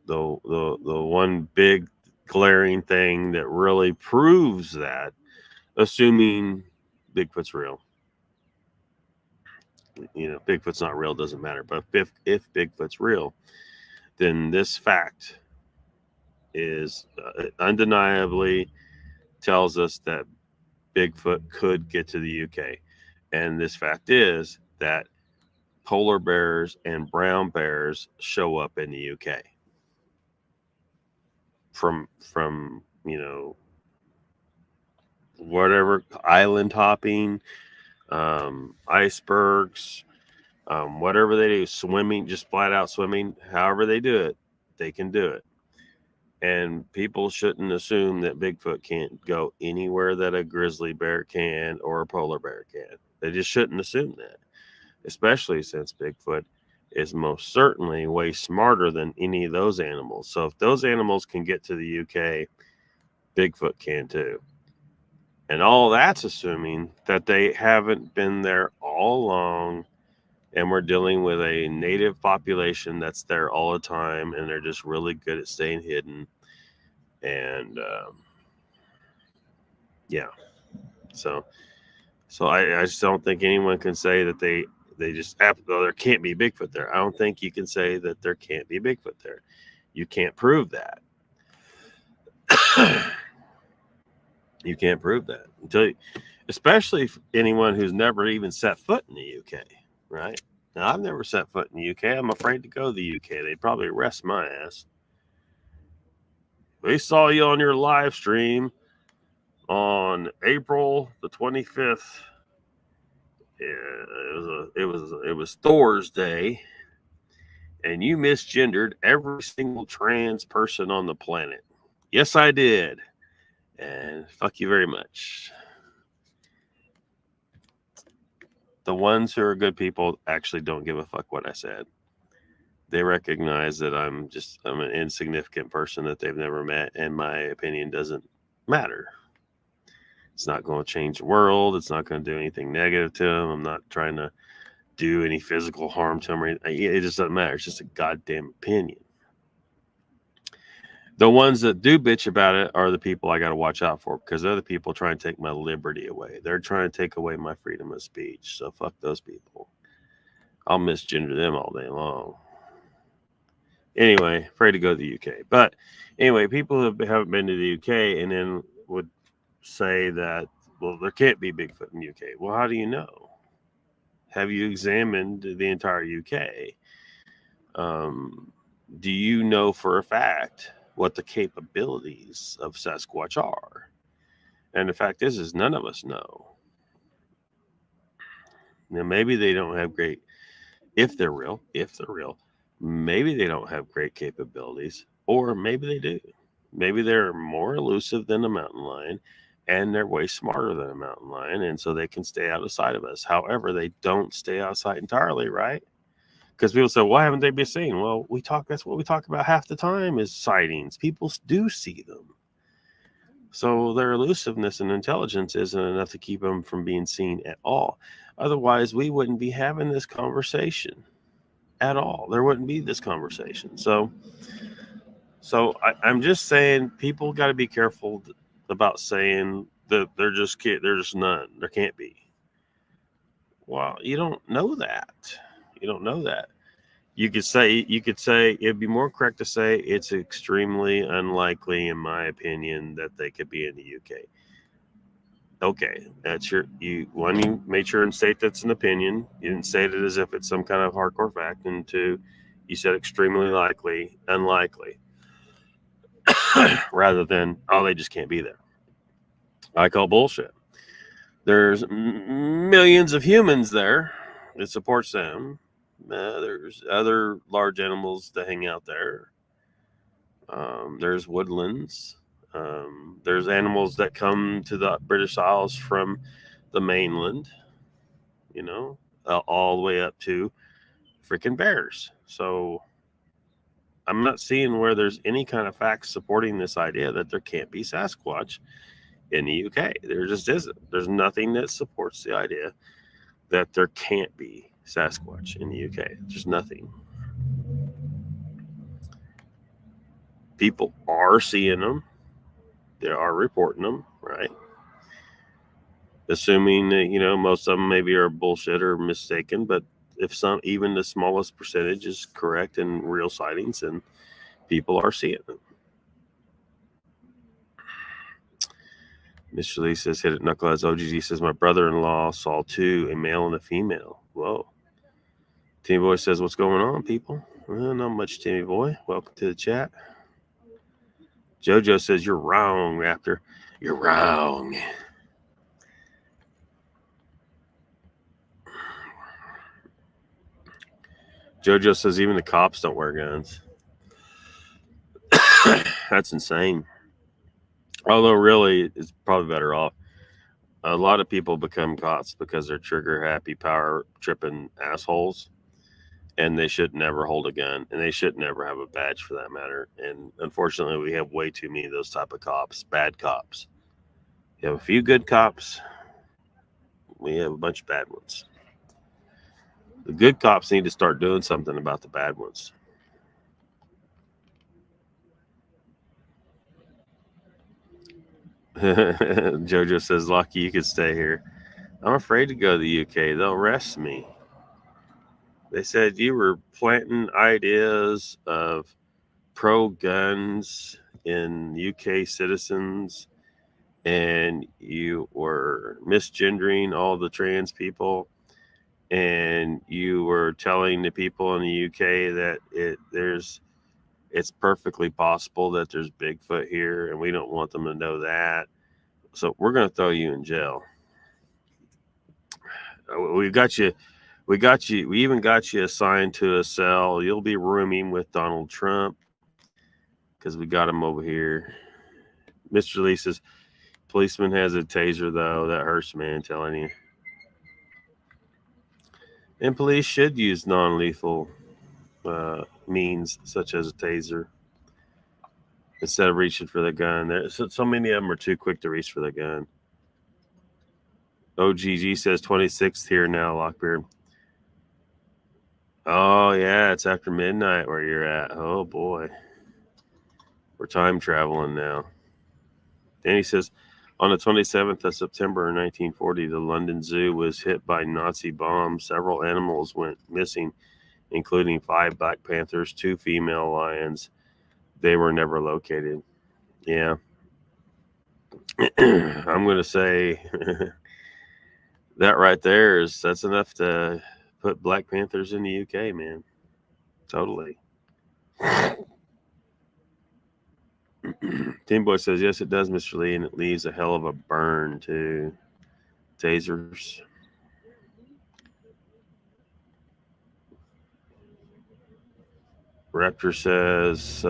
S1: The one big glaring thing that really proves that, assuming Bigfoot's real, Bigfoot's not real, doesn't matter. But if Bigfoot's real, then this fact is undeniably tells us that Bigfoot could get to the UK. And this fact is that polar bears and brown bears show up in the UK from whatever island hopping, icebergs, whatever they do, swimming, just flat out swimming, however they do it, they can do it. And people shouldn't assume that Bigfoot can't go anywhere that a grizzly bear can or a polar bear can. They just shouldn't assume that, especially since Bigfoot is most certainly way smarter than any of those animals. So if those animals can get to the UK, Bigfoot can too. And all that's assuming that they haven't been there all along, and we're dealing with a native population that's there all the time, and they're just really good at staying hidden. And yeah, so I just don't think anyone can say that they just there can't be Bigfoot there. I don't think you can say that there can't be Bigfoot there. You can't prove that. You can't prove that especially anyone who's never even set foot in the UK, right? Now, I've never set foot in the UK. I'm afraid to go to the UK. They'd probably arrest my ass. We saw you on your live stream on April the 25th. It was Thor's Day, and you misgendered every single trans person on the planet. Yes, I did. And fuck you very much. The ones who are good people actually don't give a fuck what I said. They recognize that I'm an insignificant person that they've never met, and my opinion doesn't matter. It's not going to change the world. It's not going to do anything negative to them. I'm not trying to do any physical harm to them or anything. It just doesn't matter. It's just a goddamn opinion. The ones that do bitch about it are the people I got to watch out for, because they're the people trying to take my liberty away. They're trying to take away my freedom of speech. So fuck those people. I'll misgender them all day long. Anyway, afraid to go to the UK. But anyway, people who haven't been to the UK and then would say that, well, there can't be Bigfoot in the UK. Well, how do you know? Have you examined the entire UK? Do you know for a fact what the capabilities of Sasquatch are? And the fact is none of us know. Now, maybe they don't have great, if they're real, maybe they don't have great capabilities, or maybe they do. Maybe they're more elusive than a mountain lion, and they're way smarter than a mountain lion, and so they can stay out of sight of us. However, they don't stay out of sight entirely, right? Because people say, why haven't they been seen? Well, that's what we talk about half the time is sightings. People do see them. So their elusiveness and intelligence isn't enough to keep them from being seen at all. Otherwise, we wouldn't be having this conversation at all. There wouldn't be this conversation. So I'm just saying, people got to be careful about saying that they're just none. There can't be. Well, you don't know that. You don't know that. You could say it'd be more correct to say it's extremely unlikely, in my opinion, that they could be in the UK. Okay, that's you made sure and state that's an opinion. You didn't state it as if it's some kind of hardcore fact. And two, you said extremely likely, unlikely, rather than, oh, they just can't be there. I call bullshit. There's millions of humans there. It supports them. There's other large animals that hang out there. There's woodlands. There's animals that come to the British Isles from the mainland, all the way up to freaking bears. So I'm not seeing where there's any kind of facts supporting this idea that there can't be Sasquatch in the UK. There just isn't. There's nothing that supports the idea that there can't be Sasquatch in the UK. Just nothing. People are seeing them. They are reporting them, right? Assuming that, you know, most of them maybe are bullshit or mistaken, but if some, even the smallest percentage is correct and real sightings, and people are seeing them. Mr. Lee says, hit it, Knuckleheads. OGG says, my brother-in-law saw two, a male and a female. Whoa. Timmy Boy says, what's going on, people? Well, not much, Timmy Boy. Welcome to the chat. JoJo says, you're wrong, Raptor. You're wrong. JoJo says, even the cops don't wear guns. That's insane. Although, really, it's probably better off. A lot of people become cops because they're trigger-happy, power-tripping assholes, and they should never hold a gun, and they should never have a badge for that matter. And unfortunately, we have way too many of those type of cops, bad cops. You have a few good cops, we have a bunch of bad ones. The good cops need to start doing something about the bad ones. JoJo says, Lucky, you could stay here. I'm afraid to go to the UK. They'll arrest me. They said you were planting ideas of pro-guns in UK citizens, and you were misgendering all the trans people, and you were telling the people in the UK that it's perfectly possible that there's Bigfoot here, and we don't want them to know that. So we're going to throw you in jail. We got you. We even got you assigned to a cell. You'll be rooming with Donald Trump because we got him over here. Mr. Lee says, policeman has a taser, though. That hurts, man, telling you. And police should use non-lethal means such as a taser instead of reaching for the gun. So many of them are too quick to reach for the gun. OGG says 26th here now, Lockbeard. Oh, yeah, it's after midnight where you're at. Oh, boy. We're time traveling now. Danny says, on the 27th of September 1940, the London Zoo was hit by Nazi bombs. Several animals went missing, including 5 black panthers, 2 female lions. They were never located. Yeah. I'm going to say that right there that's enough to put Black Panthers in the UK, man. Totally. Team Boy says, yes, it does, Mr. Lee, and it leaves a hell of a burn, too. Tasers. Raptor says,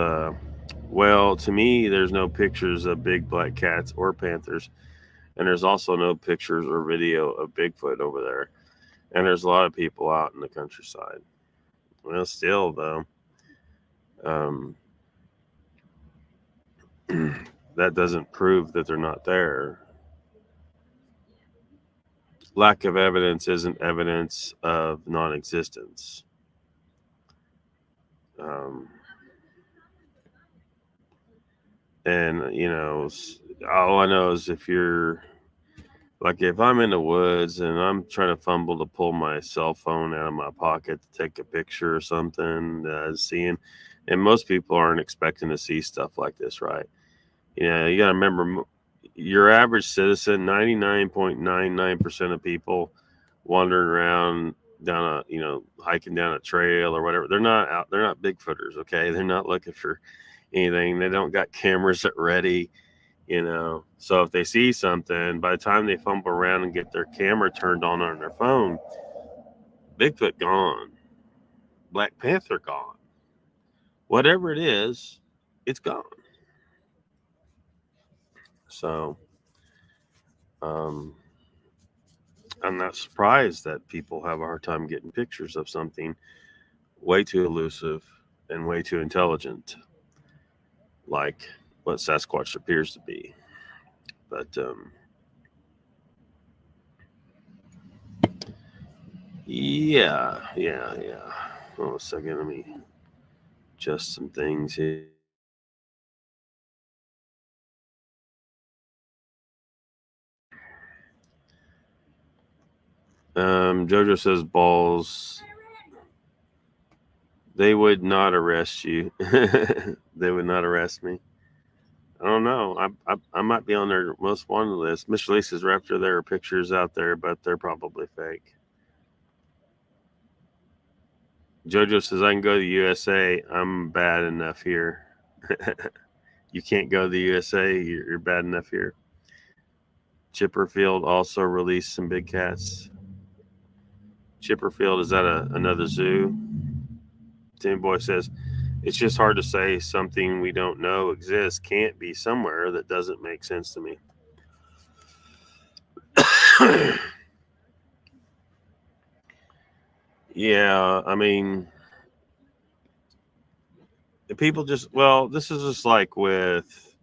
S1: well, to me, there's no pictures of big black cats or panthers, and there's also no pictures or video of Bigfoot over there. And there's a lot of people out in the countryside. Well, still, though, that doesn't prove that they're not there. Lack of evidence isn't evidence of non-existence. And, you know, all I know is if you're, like, if I'm in the woods and I'm trying to fumble to pull my cell phone out of my pocket to take a picture or something that I was seeing, and most people aren't expecting to see stuff like this, right? You know, you got to remember, your average citizen, 99.99% of people wandering around down hiking down a trail or whatever, they're not Bigfooters, okay? They're not looking for anything. They don't got cameras at ready, you know. So if they see something, by the time they fumble around and get their camera turned on their phone, Bigfoot gone, Black Panther gone, whatever it is, it's gone. So I'm not surprised that people have a hard time getting pictures of something way too elusive and way too intelligent, like what Sasquatch appears to be. But yeah. Hold on a second. Let me adjust some things here. Jojo says balls. They would not arrest you. They would not arrest me. I don't know. I might be on their most wanted list. Miss Lee says after there are pictures out there, but they're probably fake. Jojo says I can go to the USA. I'm bad enough here. You can't go to the USA. You're bad enough here. Chipperfield also released some big cats. Chipperfield, is that another zoo? Tim Boy says, it's just hard to say something we don't know exists can't be somewhere. That doesn't make sense to me. Yeah, I mean, people just, well, this is just like with,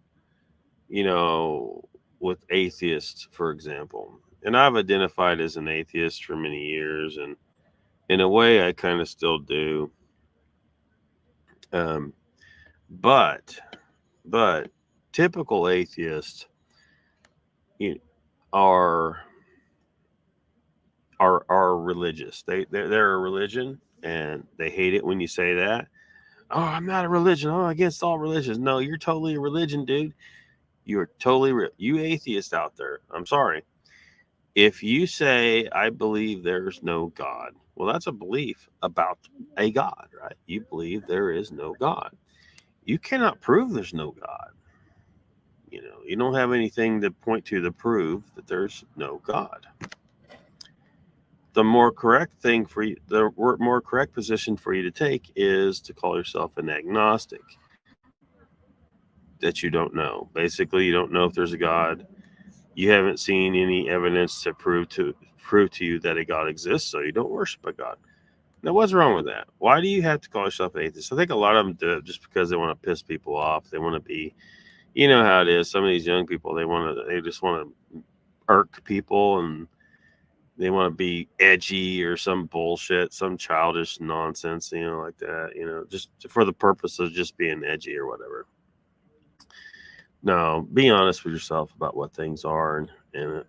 S1: with atheists, for example. And I've identified as an atheist for many years, and in a way I kind of still do. But typical atheists are religious. They're a religion, and they hate it when you say that. Oh, I'm not a religion. Oh, against all religions. No, you're totally a religion, dude. You're totally you atheists out there. I'm sorry. If you say I believe there's no God, well, that's a belief about a God, right? You believe there is no God. You cannot prove there's no God. You don't have anything to point to prove that there's no God. The more correct thing for you, the more correct position for you to take is to call yourself an agnostic. That you don't know. Basically, you don't know if there's a God. You haven't seen any evidence to prove to you that a God exists, so you don't worship a God. Now, what's wrong with that? Why do you have to call yourself an atheist? I think a lot of them do it just because they want to piss people off. They want to be, you know how it is. Some of these young people, they just want to irk people, and they want to be edgy or some bullshit, some childish nonsense, like that, just for the purpose of just being edgy or whatever. No, be honest with yourself about what things are, and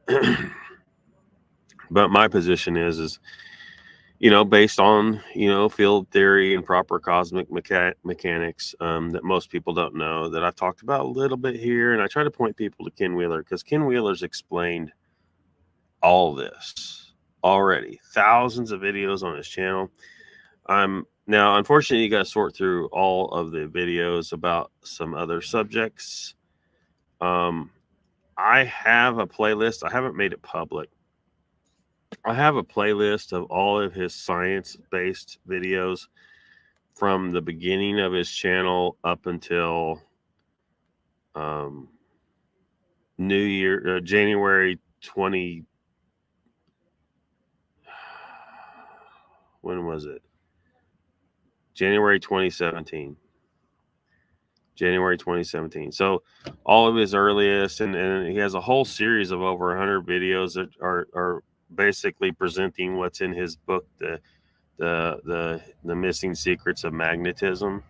S1: but my position is based on field theory and proper cosmic mechanics that most people don't know, that I've talked about a little bit here, and I try to point people to Ken Wheeler, because Ken Wheeler's explained all this already, thousands of videos on his channel. Now, unfortunately, you got to sort through all of the videos about some other subjects. I have a playlist. I haven't made it public. I have a playlist of all of his science-based videos from the beginning of his channel up until New Year, January 20. When was it? January 2017. January 2017. So all of his earliest, and he has a whole series of over 100 videos that are basically presenting what's in his book, the missing secrets of magnetism.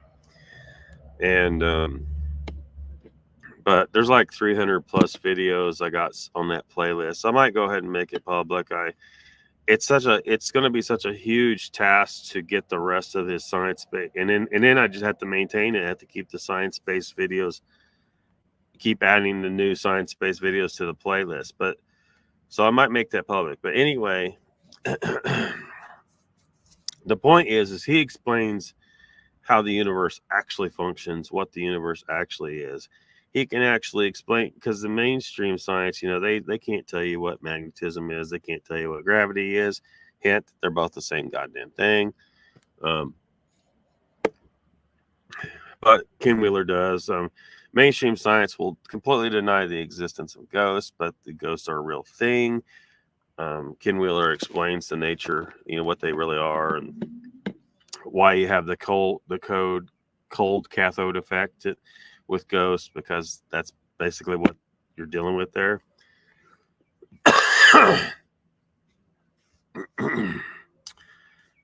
S1: And but there's like 300 plus videos I got on that playlist. I might go ahead and make it public. It's going to be such a huge task to get the rest of his science-based, and then I just have to maintain it. I have to keep the science-based videos, keep adding the new science-based videos to the playlist. But so I might make that public. But anyway, the point is he explains how the universe actually functions, what the universe actually is. He can actually explain, because the mainstream science, they can't tell you what magnetism is. They can't tell you what gravity is. Hint, they're both the same goddamn thing. But Ken Wheeler does. Mainstream science will completely deny the existence of ghosts, but the ghosts are a real thing. Ken Wheeler explains the nature, what they really are, and why you have the cold cathode effect with ghosts, because that's basically what you're dealing with there.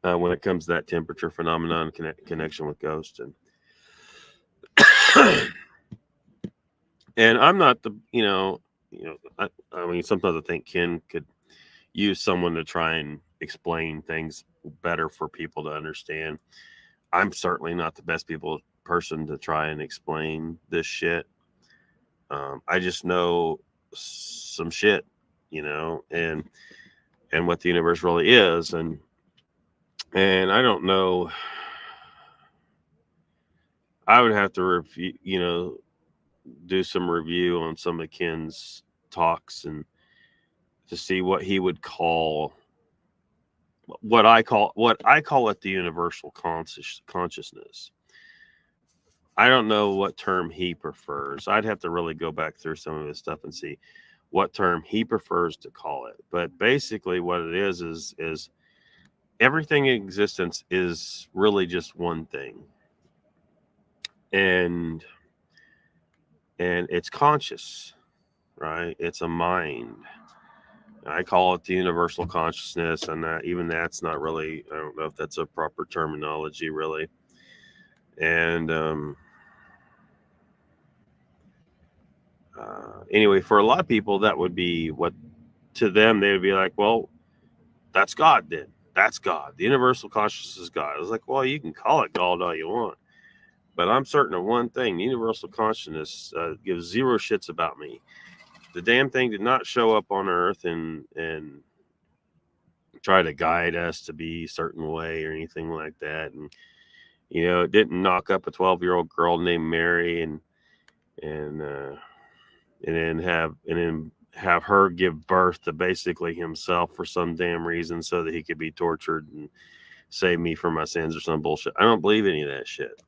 S1: When it comes to that temperature phenomenon connection with ghosts. And I'm not the, I mean, sometimes I think Ken could use someone to try and explain things better for people to understand. I'm certainly not the best person to try and explain this shit. I just know some shit, and what the universe really is, and I don't know. I would have to review, do some review on some of Ken's talks and to see what he would call what I call it the universal consciousness. I don't know what term he prefers. I'd have to really go back through some of his stuff and see what term he prefers to call it. But basically what it is everything in existence is really just one thing. And it's conscious, right? It's a mind. I call it the universal consciousness, and that's not really, I don't know if that's a proper terminology, really. And anyway, for a lot of people, that would be what, to them, they would be like, well, that's God then. That's God. The universal consciousness is God. I was like, well, you can call it God all you want. But I'm certain of one thing. The universal consciousness gives zero shits about me. The damn thing did not show up on Earth and try to guide us to be a certain way or anything like that. And, it didn't knock up a 12-year-old girl named Mary and then have her give birth to basically himself for some damn reason so that he could be tortured and save me from my sins or some bullshit. I don't believe any of that shit.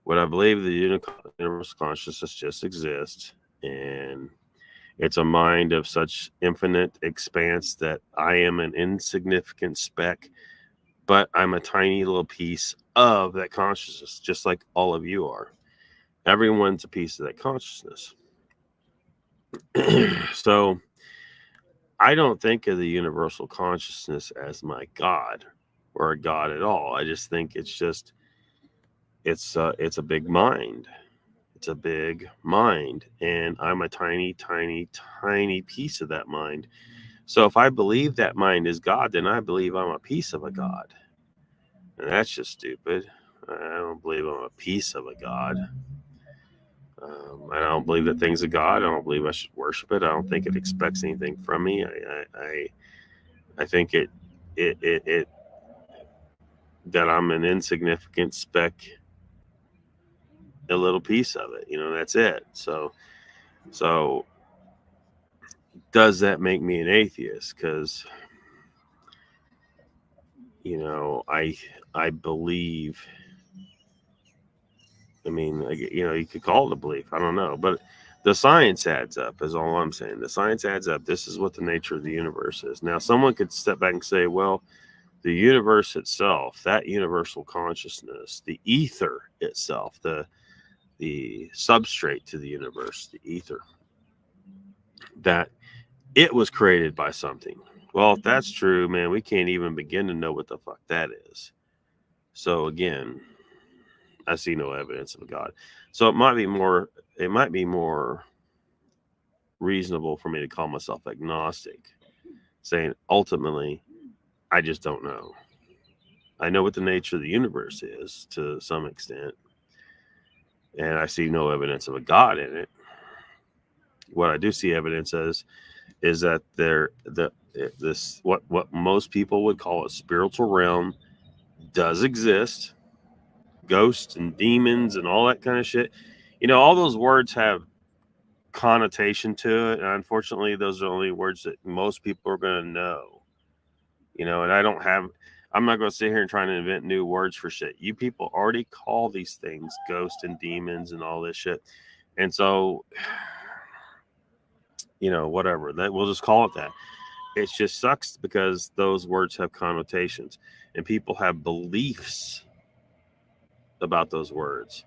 S1: What I believe, the universal consciousness just exists, and it's a mind of such infinite expanse that I am an insignificant speck, but I'm a tiny little piece of that consciousness, just like all of you are. Everyone's a piece of that consciousness. So I don't think of the universal consciousness as my God or a God at all. I just think it's a big mind. It's a big mind, and I'm a tiny, tiny, tiny piece of that mind. So if I believe that mind is God, then I believe I'm a piece of a God. And that's just stupid. I don't believe I'm a piece of a God. I don't believe that thing's a God. I don't believe I should worship it. I don't think it expects anything from me. I think it that I'm an insignificant speck, a little piece of it. That's it. So does that make me an atheist? Because I believe. I mean, you could call it a belief. I don't know, but the science adds up. Is all I'm saying. The science adds up. This is what the nature of the universe is. Now, someone could step back and say, well, the universe itself, that universal consciousness, the ether itself, the substrate to the universe, the ether, that it was created by something. Well, if that's true, man, we can't even begin to know what the fuck that is. So again, I see no evidence of a God. So it might be more reasonable for me to call myself agnostic, saying ultimately, I just don't know. I know what the nature of the universe is to some extent, and I see no evidence of a God in it. What I do see evidence as is that what most people would call a spiritual realm does exist. Ghosts and demons and all that kind of shit. All those words have connotation to it, and unfortunately those are only words that most people are going to know. And I'm not going to sit here and try to invent new words for shit. You people already call these things ghosts and demons and all this shit. And so, whatever, that we'll just call it that. It just sucks because those words have connotations and people have beliefs about those words.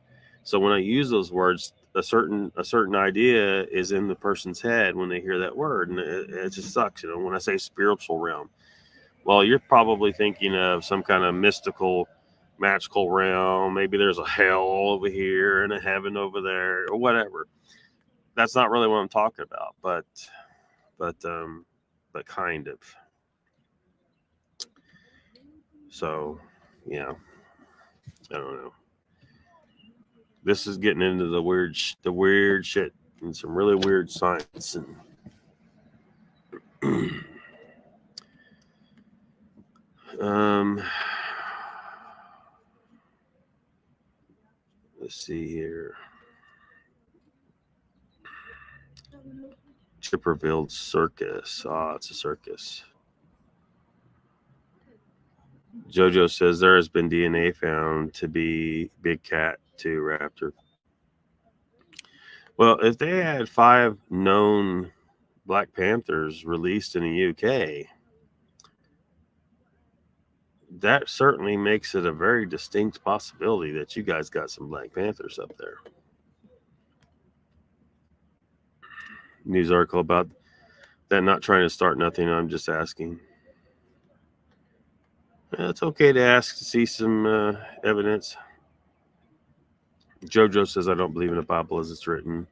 S1: So when I use those words, a certain idea is in the person's head when they hear that word, and it just sucks. You know, when I say spiritual realm, well, you're probably thinking of some kind of mystical, magical realm. Maybe there's a hell over here and a heaven over there, or whatever. That's not really what I'm talking about, but kind of. So, yeah, I don't know. This is getting into the weird shit and some really weird science and. Let's see here. Chipperfield Circus. It's a circus. Jojo says there has been DNA found to be big cat too, raptor. Well, if they had 5 known Black Panthers released in the UK, that certainly makes it a very distinct possibility that you guys got some Black Panthers up there. News article about that, not trying to start nothing, I'm just asking. It's okay to ask to see some evidence. Jojo says, I don't believe in the Bible as it's written.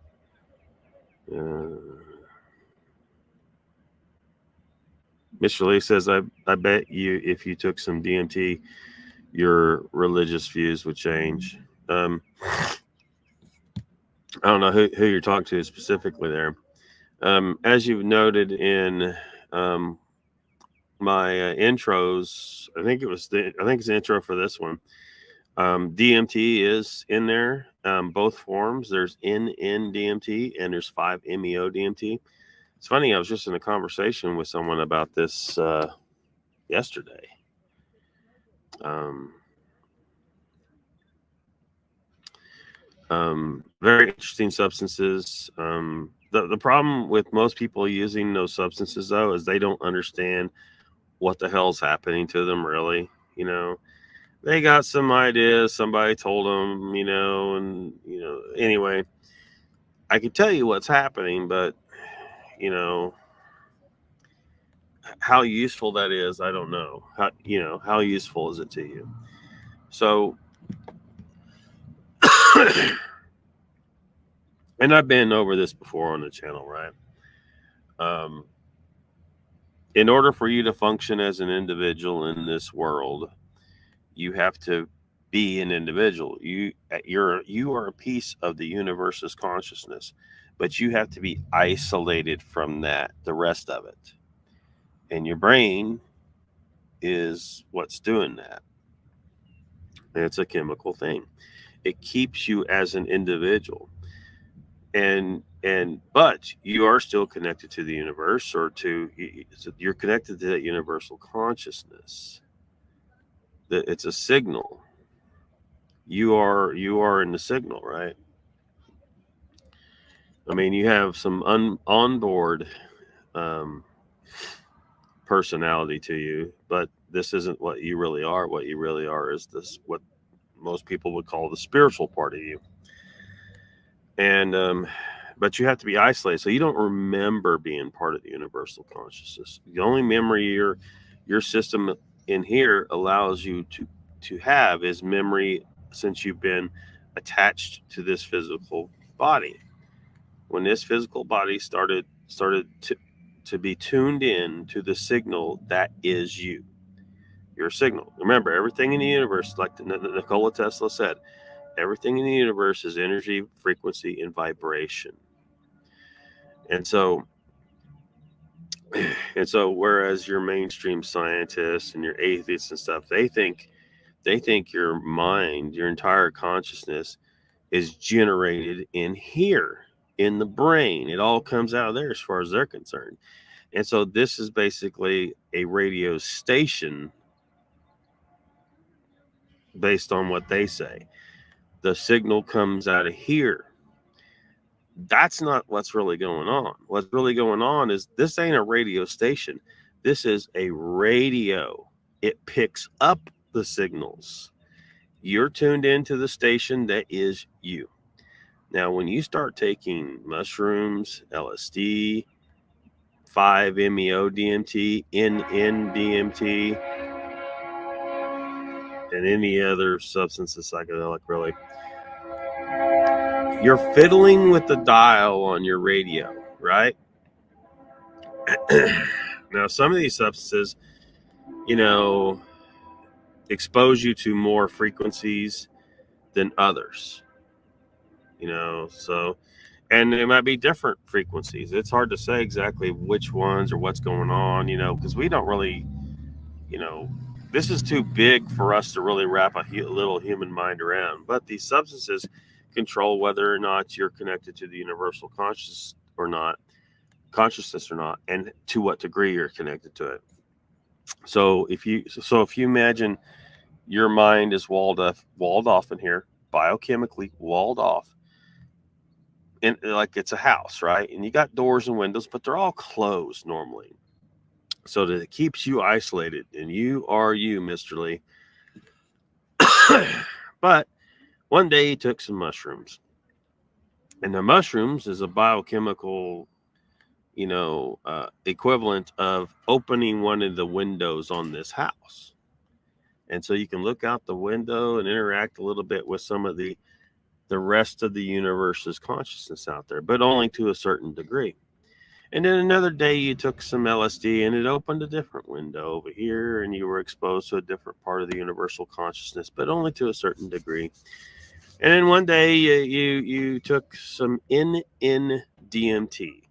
S1: Mr. Lee says, I bet you if you took some DMT, your religious views would change. I don't know who you're talking to specifically there. As you've noted in my intros, I think it's the intro for this one. DMT is in there, both forms. There's N-DMT and there's 5-MeO DMT. It's funny, I was just in a conversation with someone about this yesterday. Very interesting substances. The problem with most people using those substances, though, is they don't understand what the hell's happening to them, really. You know, they got some ideas, somebody told them, and, anyway, I can tell you what's happening, but, how useful that is, I don't know. How useful is it to you? So, and I've been over this before on the channel, right? In order for you to function as an individual in this world, you have to be an individual. You are a piece of the universe's consciousness, but you have to be isolated from the rest of it. And your brain is what's doing that. And it's a chemical thing. It keeps you as an individual. But you are still connected to the universe, or you're connected to that universal consciousness. It's a signal. You are in the signal, right? I mean, you have some onboard personality to you, but this isn't what you really are. What you really are is this, what most people would call the spiritual part of you. And but you have to be isolated, so you don't remember being part of the universal consciousness. The only memory your system in here allows you to have is memory, since you've been attached to this physical body. When this physical body started to be tuned in to the signal that is you, your signal. Remember, everything in the universe, like Nikola Tesla said, everything in the universe is energy, frequency, and vibration. And so whereas your mainstream scientists and your atheists and stuff, they think your mind, your entire consciousness is generated in here, in the brain. It all comes out of there as far as they're concerned. And so this is basically a radio station based on what they say. The signal comes out of here. That's not what's really going on. What's really going on is this ain't a radio station. This is a radio. It picks up the signals. You're tuned into the station that is you. Now, when you start taking mushrooms, LSD, 5-MeO-DMT, NN-DMT, and any other substances, psychedelic, really, you're fiddling with the dial on your radio, right? Now, some of these substances, expose you to more frequencies than others, so, and it might be different frequencies. It's hard to say exactly which ones or what's going on, because we don't really, this is too big for us to really wrap a little human mind around. But these substances control whether or not you're connected to the universal consciousness or not, and to what degree you're connected to it. So if you imagine your mind is walled off in here, biochemically walled off, and like it's a house, right? And you got doors and windows, but they're all closed normally, so that it keeps you isolated. And you are you, Mr. Lee. But one day he took some mushrooms, and the mushrooms is a biochemical, equivalent of opening one of the windows on this house. And so you can look out the window and interact a little bit with some of the rest of the universe's consciousness out there, but only to a certain degree. And then another day you took some LSD and it opened a different window over here, and you were exposed to a different part of the universal consciousness, but only to a certain degree. And then one day you took some NN-DMT.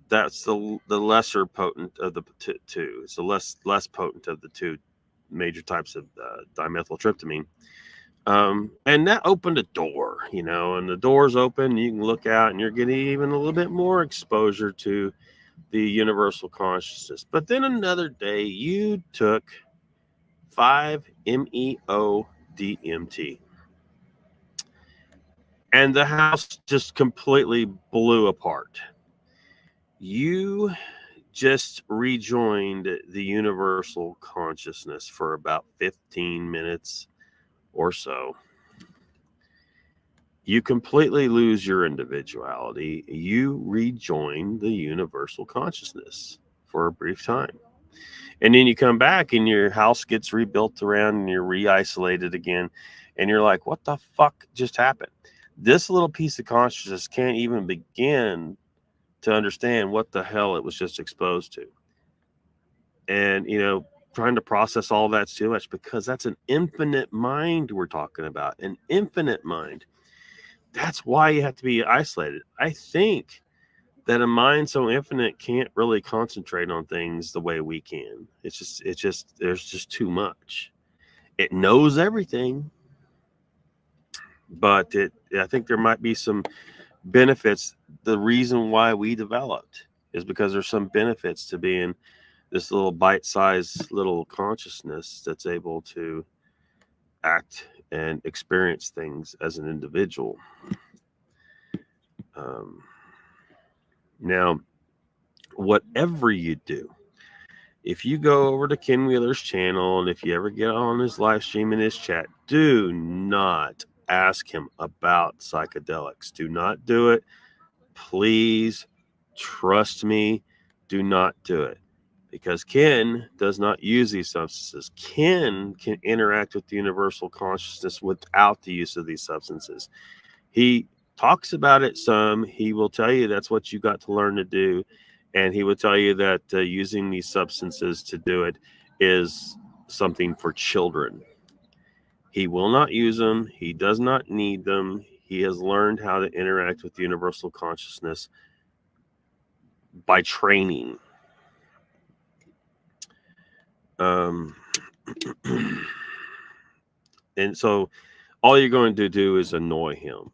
S1: That's the lesser potent of the two. It's the less potent of the two major types of dimethyltryptamine. And that opened a door, and the door's open. You can look out and you're getting even a little bit more exposure to the universal consciousness. But then another day you took 5-MeO-DMT. And the house just completely blew apart. You just rejoined the universal consciousness for about 15 minutes or so. You completely lose your individuality. You rejoin the universal consciousness for a brief time. And then you come back and your house gets rebuilt around and you're re-isolated again. And you're like, what the fuck just happened? This little piece of consciousness can't even begin to understand what the hell it was just exposed to. And, trying to process all that's too much, because that's an infinite mind we're talking about, an infinite mind. That's why you have to be isolated. I think that a mind so infinite can't really concentrate on things the way we can. It's just there's just too much. It knows everything, but I think there might be some benefits. The reason why we developed is because there's some benefits to being this little bite-sized little consciousness that's able to act and experience things as an individual. Now, whatever you do, if you go over to Ken Wheeler's channel, and if you ever get on his live stream in his chat, do not ask him about psychedelics. Do not do it. Please trust me. Do not do it. Because Ken does not use these substances. Ken can interact with the universal consciousness without the use of these substances. He talks about it some. He will tell you that's what you got to learn to do. And he will tell you that using these substances to do it is something for children. He will not use them. He does not need them. He has learned how to interact with the universal consciousness by training. And so all you're going to do is annoy him.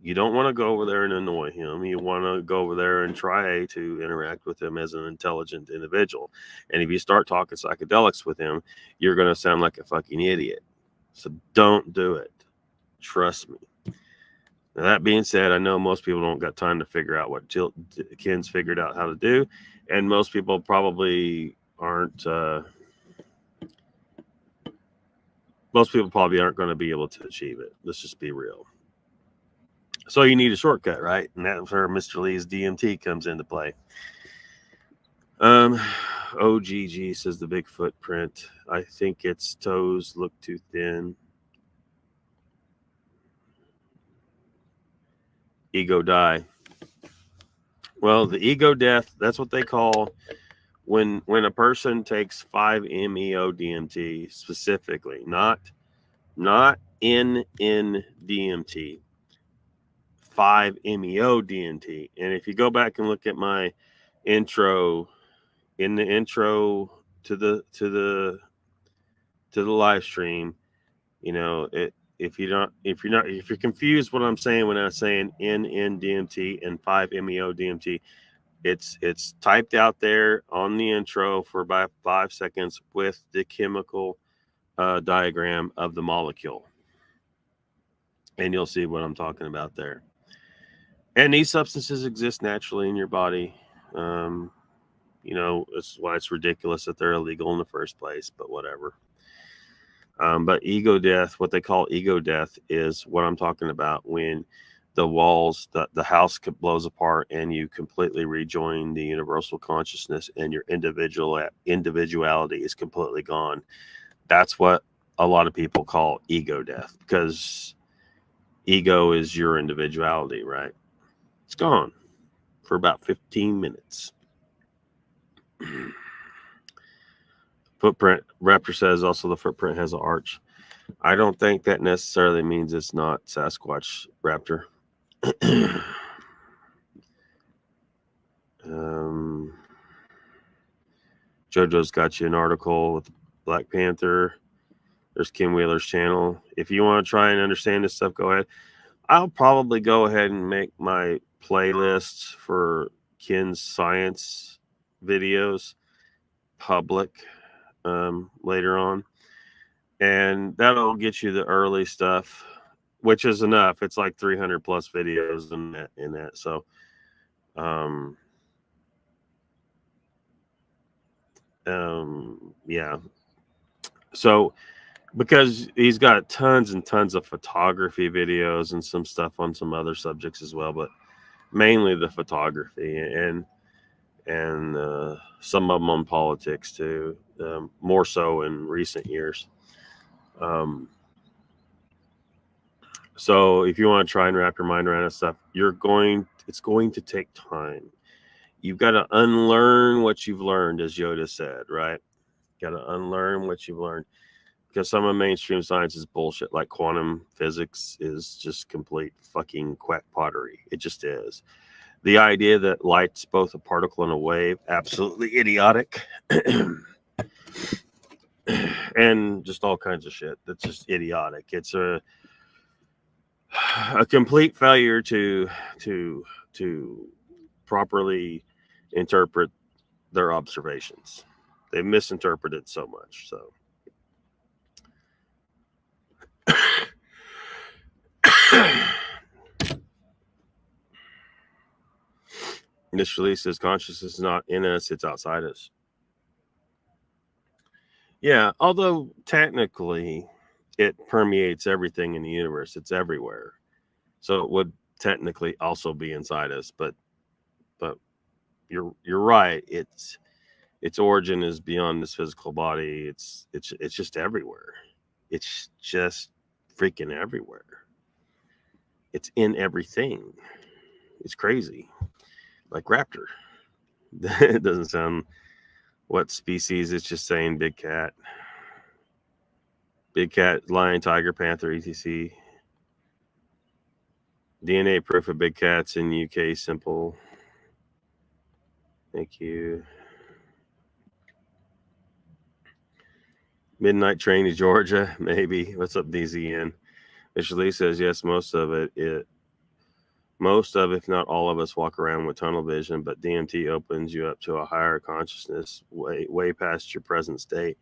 S1: You don't want to go over there and annoy him. You want to go over there and try to interact with him as an intelligent individual. And if you start talking psychedelics with him, you're going to sound like a fucking idiot. So don't do it. Trust me. Now, that being said, I know most people don't got time to figure out what Ken's figured out how to do. And most people probably aren't most people probably aren't going to be able to achieve it. Let's just be real. So you need a shortcut, right? And that's where Mr. Lee's DMT comes into play. OGG says the big footprint. I think its toes look too thin. Ego die. Well, the ego death, that's what they call when a person takes 5-MeO DMT specifically, not NN-DMT, 5-MeO DMT. And if you go back and look at my intro, in the intro to the live stream, you know, if you're confused what I'm saying when I'm saying NN-DMT and 5-MeO DMT, it's typed out there on the intro for about 5 seconds with the chemical diagram of the molecule, and you'll see what I'm talking about there. And these substances exist naturally in your body. You know, it's why it's ridiculous that they're illegal in the first place, but whatever. But ego death, what they call ego death, is what I'm talking about when the walls, the house blows apart and you completely rejoin the universal consciousness and your individuality is completely gone. That's what a lot of people call ego death, because ego is your individuality, right? It's gone for about 15 minutes. Footprint, Raptor says also the footprint has an arch. I don't think that necessarily means it's not Sasquatch, Raptor. JoJo's got you an article with Black Panther. There's Kim Wheeler's channel. If you want to try and understand this stuff, go ahead. I'll probably go ahead and make my playlists for Ken's science videos public later on, and that'll get you the early stuff, which is enough. It's like 300 plus videos in that. So yeah. So because he's got tons and tons of photography videos and some stuff on some other subjects as well, but mainly the photography and some of them on politics too, more so in recent years. So if you want to try and wrap your mind around that stuff, it's going to take time. You've got to unlearn what you've learned, as Yoda said, right? Got to unlearn what you've learned, because some of mainstream science is bullshit. Like quantum physics is just complete fucking quack pottery. It just is. The idea that light's both a particle and a wave, absolutely idiotic. And just all kinds of shit that's just idiotic. It's a complete failure to properly interpret their observations. They misinterpreted so much. So Mr. Lee says consciousness is not in us, it's outside us. Yeah, although technically it permeates everything in the universe. It's everywhere. So it would technically also be inside us, but you're right. Its origin is beyond this physical body. It's just everywhere. It's just freaking everywhere. It's in everything. It's crazy. Like raptor. It doesn't sound what species. It's just saying big cat. Big cat, lion, tiger, panther, etc. DNA proof of big cats in UK. Simple. Thank you. Midnight train to Georgia, maybe. What's up, DZN? Mr. Lee says yes. Most of it, if not all of us, walk around with tunnel vision, but DMT opens you up to a higher consciousness, way past your present state.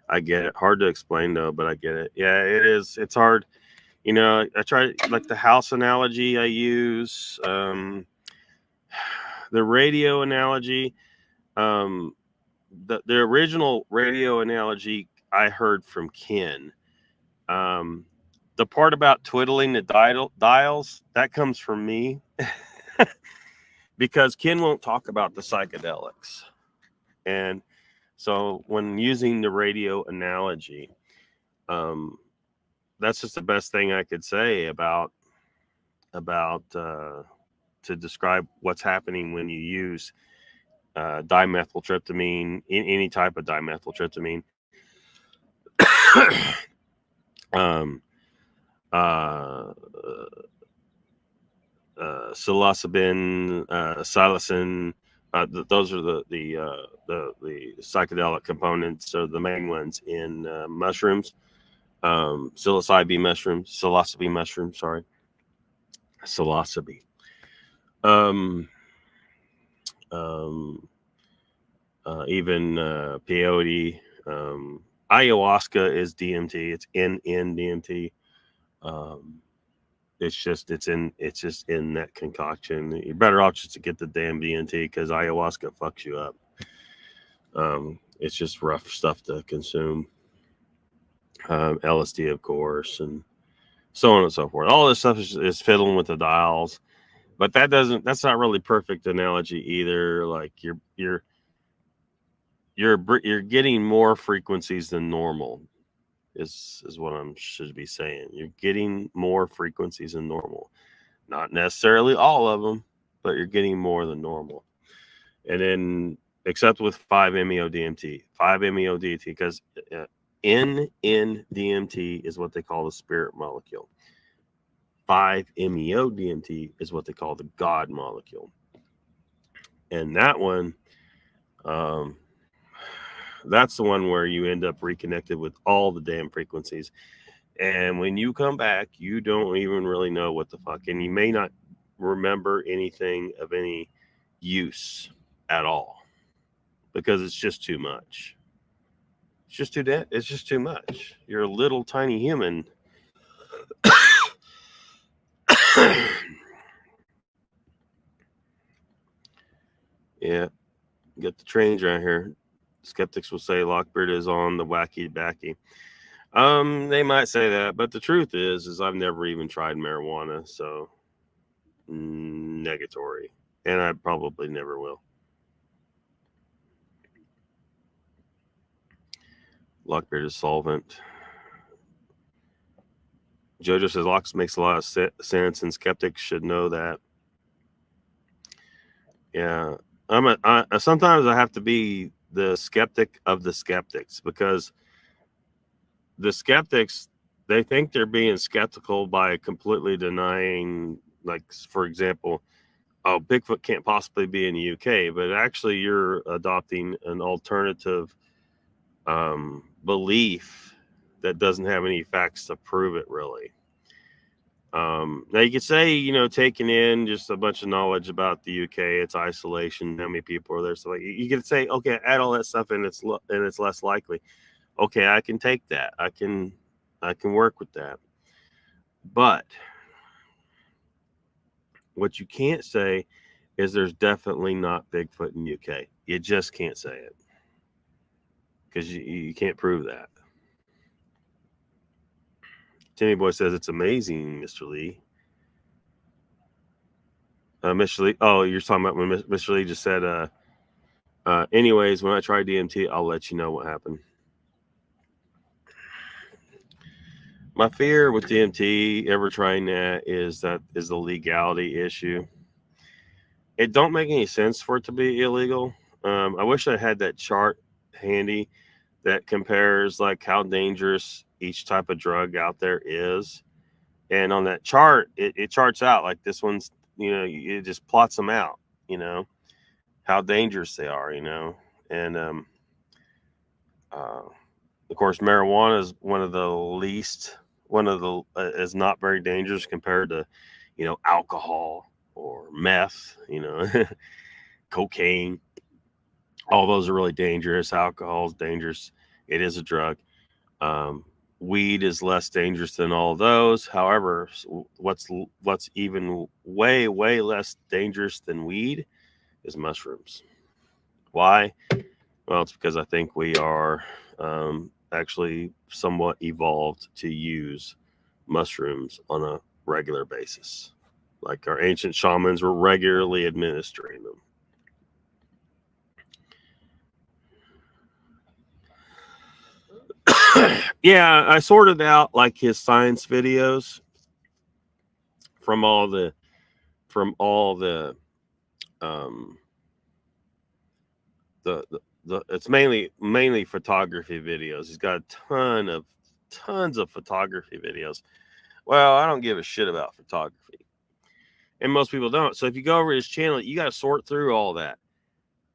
S1: I get it. Hard to explain though, but I get it. Yeah, it is. It's hard. You know, I try, like the house analogy I use, the radio analogy, the original radio analogy I heard from Ken The part about twiddling the dials, that comes from me because Ken won't talk about the psychedelics. And so when using the radio analogy, that's just the best thing I could say about to describe what's happening when you use dimethyltryptamine, any type of dimethyltryptamine. Psilocybin, psilocin. Those are the psychedelic components, or the main ones in mushrooms. Psilocybe mushrooms, sorry, psilocybe. Even peyote. Ayahuasca is DMT. It's in DMT. It's just in that concoction. You're better off just to get the damn DMT, because ayahuasca fucks you up. It's just rough stuff to consume. LSD, of course, and so on and so forth. All this stuff is fiddling with the dials, but that's not really perfect analogy either. Like you're getting more frequencies than normal is what I should be saying. You're getting more frequencies than normal. Not necessarily all of them, but you're getting more than normal. And then, except with 5-MeO-DMT. 5-MeO-DMT, because N-N-DMT is what they call the spirit molecule. 5-MeO-DMT is what they call the God molecule. And that one, that's the one where you end up reconnected with all the damn frequencies. And when you come back, you don't even really know what the fuck. And you may not remember anything of any use at all, because it's just too much. It's just too much. You're a little tiny human. Yeah, get the trains right here. Skeptics will say Lockbeard is on the wacky backy. They might say that, but the truth is I've never even tried marijuana, so negatory, and I probably never will. Lockbeard is solvent. Jojo says Locks makes a lot of sense, and skeptics should know that. Yeah, sometimes I have to be the skeptic of the skeptics, because the skeptics, they think they're being skeptical by completely denying, like, for example, oh, Bigfoot can't possibly be in the UK, but actually you're adopting an alternative belief that doesn't have any facts to prove it, really. Now you could say, taking in just a bunch of knowledge about the UK, its isolation, how many people are there. So you could say, okay, add all that stuff and it's less likely. Okay, I can take that. I can work with that. But what you can't say is there's definitely not Bigfoot in the UK. You just can't say it, because you can't prove that. Timmy Boy says it's amazing, Mr. Lee. Mr. Lee, oh, you're talking about when Mr. Lee just said, anyways, when I try DMT, I'll let you know what happened. My fear with DMT, ever trying that, is the legality issue. It don't make any sense for it to be illegal. I wish I had that chart handy that compares like how dangerous each type of drug out there is. And on that chart, it charts out like this one's, it just plots them out, how dangerous they are, and of course, marijuana is one of the is not very dangerous compared to, alcohol or meth, cocaine. All those are really dangerous. Alcohol is dangerous. It is a drug. Weed is less dangerous than all of those. However, what's even way, way less dangerous than weed is mushrooms. Why? Well, it's because I think we are actually somewhat evolved to use mushrooms on a regular basis. Like our ancient shamans were regularly administering them. Yeah, I sorted out like his science videos from all the um the it's mainly photography videos. He's got tons of photography videos. Well, I don't give a shit about photography, and most people don't. So if you go over his channel, you got to sort through all that.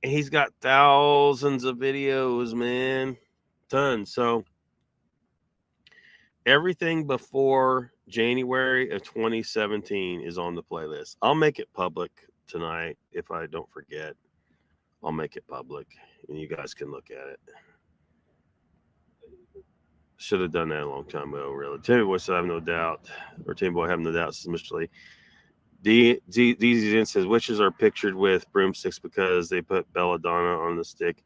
S1: And he's got thousands of videos, man, tons. So everything before January of 2017 is on the playlist. I'll make it public tonight if I don't forget. I'll make it public, and you guys can look at it. Should have done that a long time ago, really. Timmy Boy said, I have no doubt, or Timmy Boy, I have no doubt, says Mr. Lee. DZ says, witches are pictured with broomsticks because they put belladonna on the stick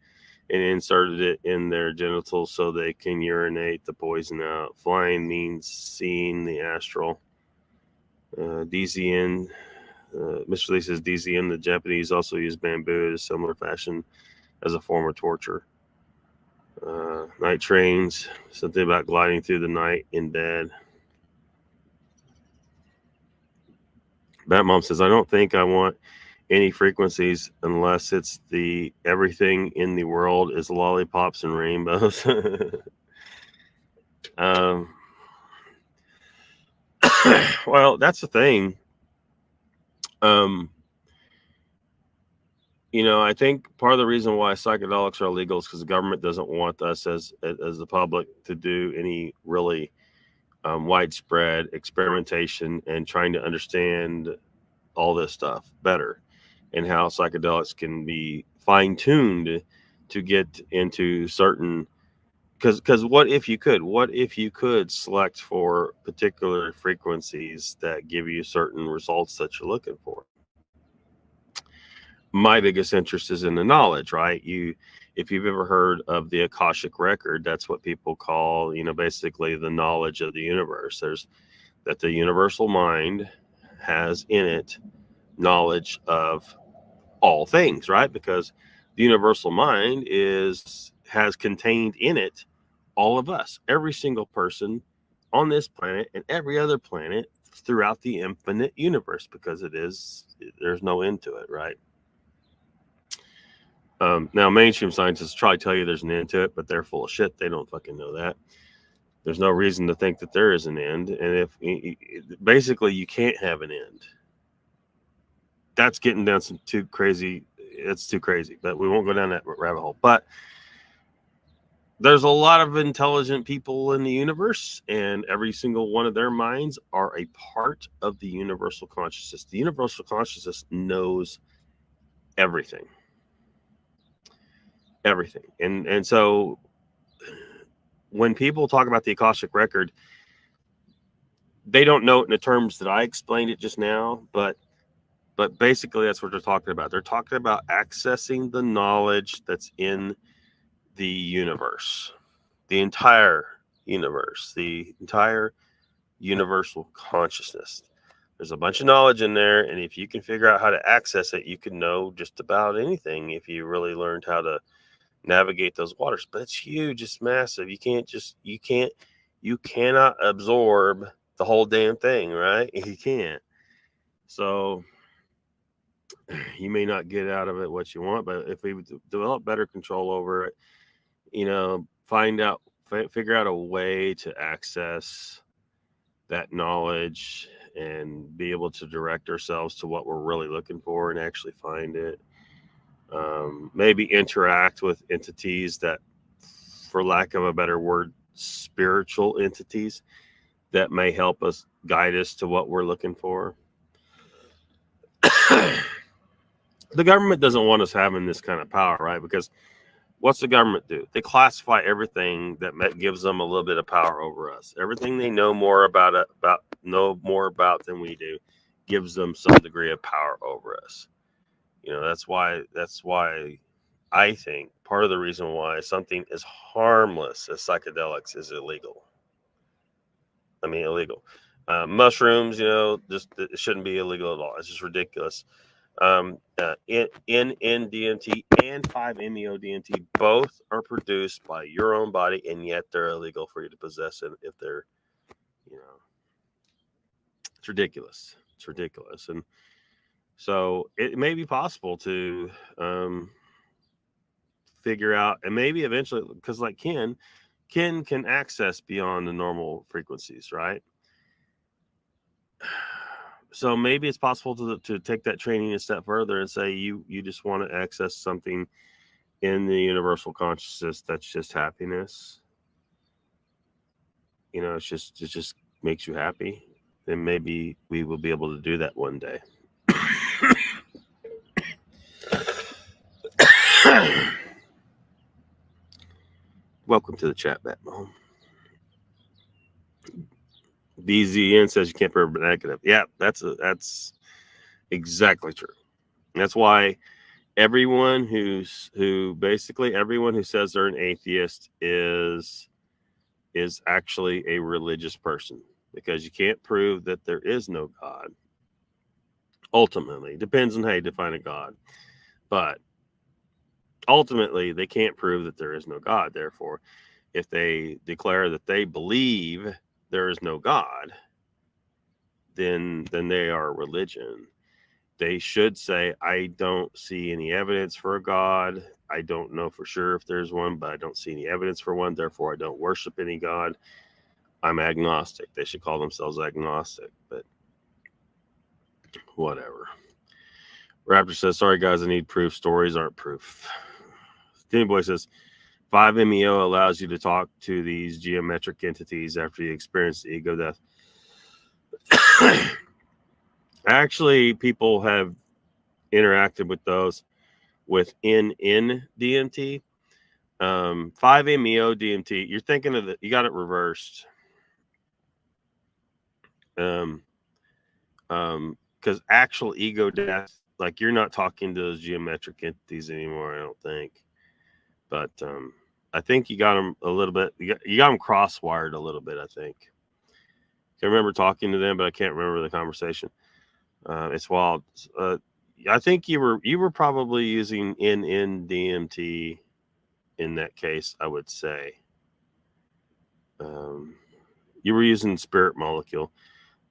S1: and inserted it in their genitals so they can urinate the poison out. Flying means seeing the astral. DZN, Mr. Lee says, DZN, the Japanese also use bamboo in a similar fashion as a form of torture. Night trains, something about gliding through the night in bed. Batmom says, I don't think I want any frequencies unless it's the everything in the world is lollipops and rainbows. Well, that's the thing. You know, I think part of the reason why psychedelics are illegal is because the government doesn't want us as the public to do any really widespread experimentation and trying to understand all this stuff better and how psychedelics can be fine-tuned to get into certain, because what if you could select for particular frequencies that give you certain results that you're looking for. My biggest interest is in the knowledge, right? If you've ever heard of the Akashic record, that's what people call, you know, basically the knowledge of the universe. There's that the universal mind has in it knowledge of all things, right? Because the universal mind has contained in it all of us, every single person on this planet and every other planet throughout the infinite universe, because there's no end to it, right? Now, mainstream scientists try to tell you there's an end to it, but they're full of shit. They don't fucking know that. There's no reason to think that there is an end. And basically you can't have an end. That's getting down some too crazy. It's too crazy, but we won't go down that rabbit hole. But there's a lot of intelligent people in the universe, and every single one of their minds are a part of the universal consciousness. The universal consciousness knows everything. And so when people talk about the Akashic record, they don't know it in the terms that I explained it just now, but basically that's what they're talking about. They're talking about accessing the knowledge that's in the universe, the entire universe, the entire universal consciousness. There's a bunch of knowledge in there, and if you can figure out how to access it, you can know just about anything if you really learned how to navigate those waters. But it's huge, it's massive. You cannot absorb the whole damn thing, right? You can't. So you may not get out of it what you want, but if we develop better control over it, you know, figure out a way to access that knowledge and be able to direct ourselves to what we're really looking for and actually find it. Maybe interact with entities that, for lack of a better word, spiritual entities that may help us guide us to what we're looking for. The government doesn't want us having this kind of power, right? Because what's the government do? They classify everything that gives them a little bit of power over us. Everything they know more about than we do gives them some degree of power over us. You know, that's why I think part of the reason why something as harmless as psychedelics is illegal. I mean, illegal. Mushrooms, just it shouldn't be illegal at all. It's just ridiculous. NN-DMT and 5-MeO-DMT both are produced by your own body, and yet they're illegal for you to possess it if they're, it's ridiculous. It's ridiculous. And so it may be possible to figure out, and maybe eventually, because like Ken can access beyond the normal frequencies, right? So maybe it's possible to take that training a step further and say you just want to access something in the universal consciousness that's just happiness. It just makes you happy. Then maybe we will be able to do that one day. Welcome to the chat, Batman. BZN says you can't prove negative. Yeah, that's exactly true. That's why everyone who says they're an atheist is actually a religious person, because you can't prove that there is no God. Ultimately, it depends on how you define a God, but ultimately they can't prove that there is no God. Therefore, if they declare that they believe there is no God, then they are a religion. They should say, I don't see any evidence for a God. I don't know for sure if there's one, but I don't see any evidence for one. Therefore, I don't worship any God. I'm agnostic. They should call themselves agnostic, but whatever. Raptor says, sorry, guys, I need proof. Stories aren't proof. Danny Boy says, 5-MeO allows you to talk to these geometric entities after you experience the ego death. Actually, people have interacted with those with NN-DMT. 5-MeO-DMT, you're thinking of you got it reversed. Because actual ego death, like, you're not talking to those geometric entities anymore, I don't think. But I think you got them a little bit. You got them cross-wired a little bit, I think. I remember talking to them, but I can't remember the conversation. It's wild. I think you were probably using NN-DMT in that case, I would say. You were using spirit molecule.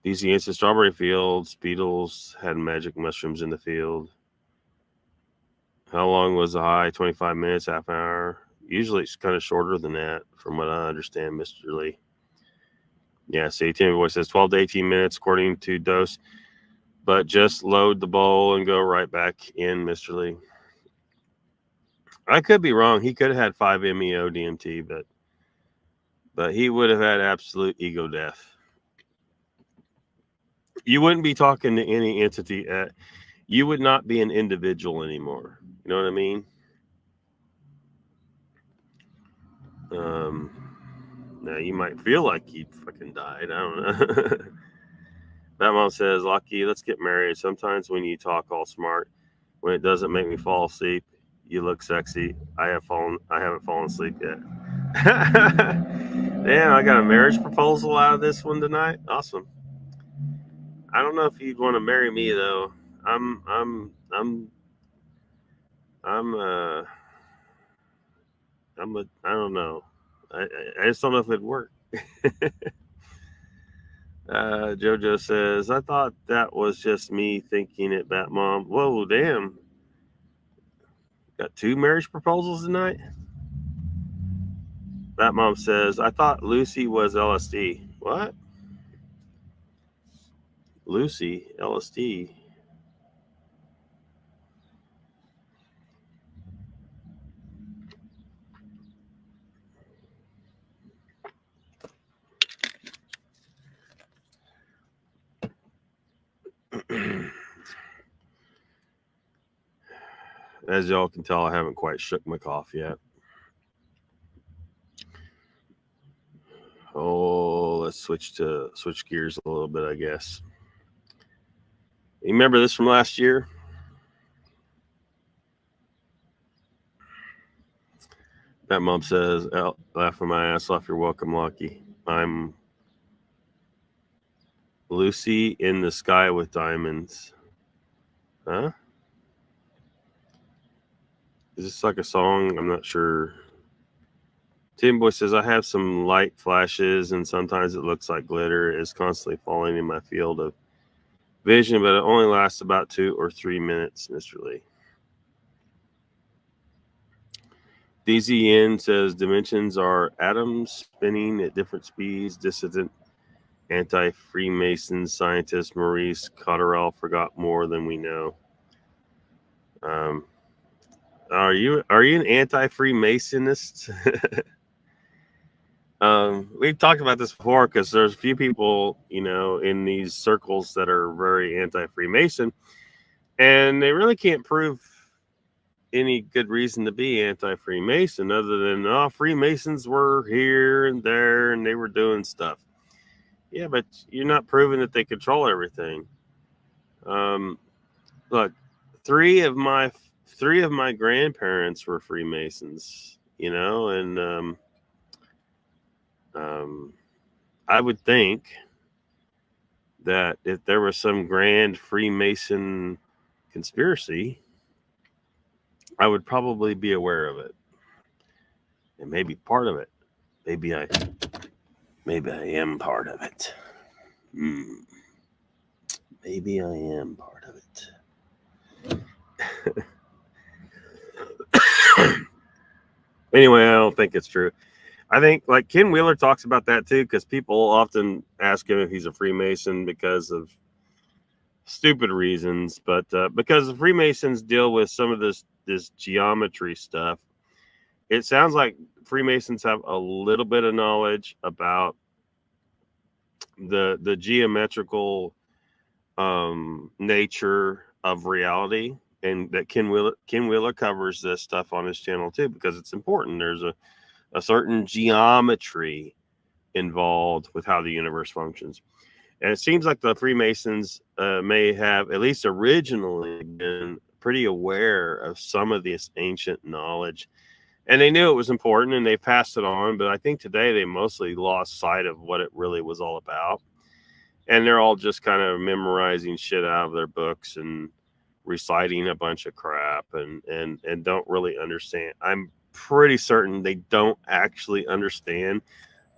S1: These answers, strawberry fields, beetles had magic mushrooms in the field. How long was the high? 25 minutes, half an hour. Usually it's kind of shorter than that, from what I understand, Mr. Lee. Yeah, see, Timmy Boy says 12 to 18 minutes according to dose, but just load the bowl and go right back in, Mr. Lee. I could be wrong. He could have had 5-MeO-DMT, but he would have had absolute ego death. You wouldn't be talking to any entity. You would not be an individual anymore. You know what I mean? Now you might feel like you fucking died. I don't know. That mom says, Lucky, let's get married. Sometimes when you talk all smart, when it doesn't make me fall asleep, you look sexy. I haven't fallen asleep yet. Damn, I got a marriage proposal out of this one tonight. Awesome. I don't know if you'd want to marry me though. I don't know. I just don't know if it'd work. Jojo says, I thought that was just me thinking it, Batmom. Whoa, damn. Got 2 marriage proposals tonight? Batmom says, I thought Lucy was LSD. What? Lucy, LSD. As y'all can tell, I haven't quite shook my cough yet. Oh, let's switch gears a little bit, I guess. You remember this from last year? That mom says, laughing my ass off, you're welcome, Lucky. I'm Lucy in the sky with diamonds. Huh? Is this like a song? I'm not sure. Tim Boy says, I have some light flashes and sometimes it looks like glitter is constantly falling in my field of vision, but it only lasts about 2 or 3 minutes, Mr. Lee. DZN says dimensions are atoms spinning at different speeds. Dissident anti-Freemason scientist Maurice Cotterell forgot more than we know. Are you an anti-Freemasonist? We've talked about this before because there's a few people, in these circles that are very anti-Freemason, and they really can't prove any good reason to be anti-Freemason other than Freemasons were here and there and they were doing stuff. Yeah, but you're not proving that they control everything. Look, three of my grandparents were Freemasons, and I would think that if there was some grand Freemason conspiracy, I would probably be aware of it, and maybe part of it. Maybe I am part of it. Maybe I am part of it. Anyway, I don't think it's true. I think like Ken Wheeler talks about that too, because people often ask him if he's a Freemason because of stupid reasons, but because the Freemasons deal with some of this geometry stuff, it sounds like Freemasons have a little bit of knowledge about the geometrical nature of reality, and that Ken Wheeler covers this stuff on his channel too because it's important. There's a certain geometry involved with how the universe functions. And it seems like the Freemasons may have, at least originally, been pretty aware of some of this ancient knowledge. And they knew it was important and they passed it on. But I think today they mostly lost sight of what it really was all about. And they're all just kind of memorizing shit out of their books and reciting a bunch of crap and don't really understand. I'm pretty certain they don't actually understand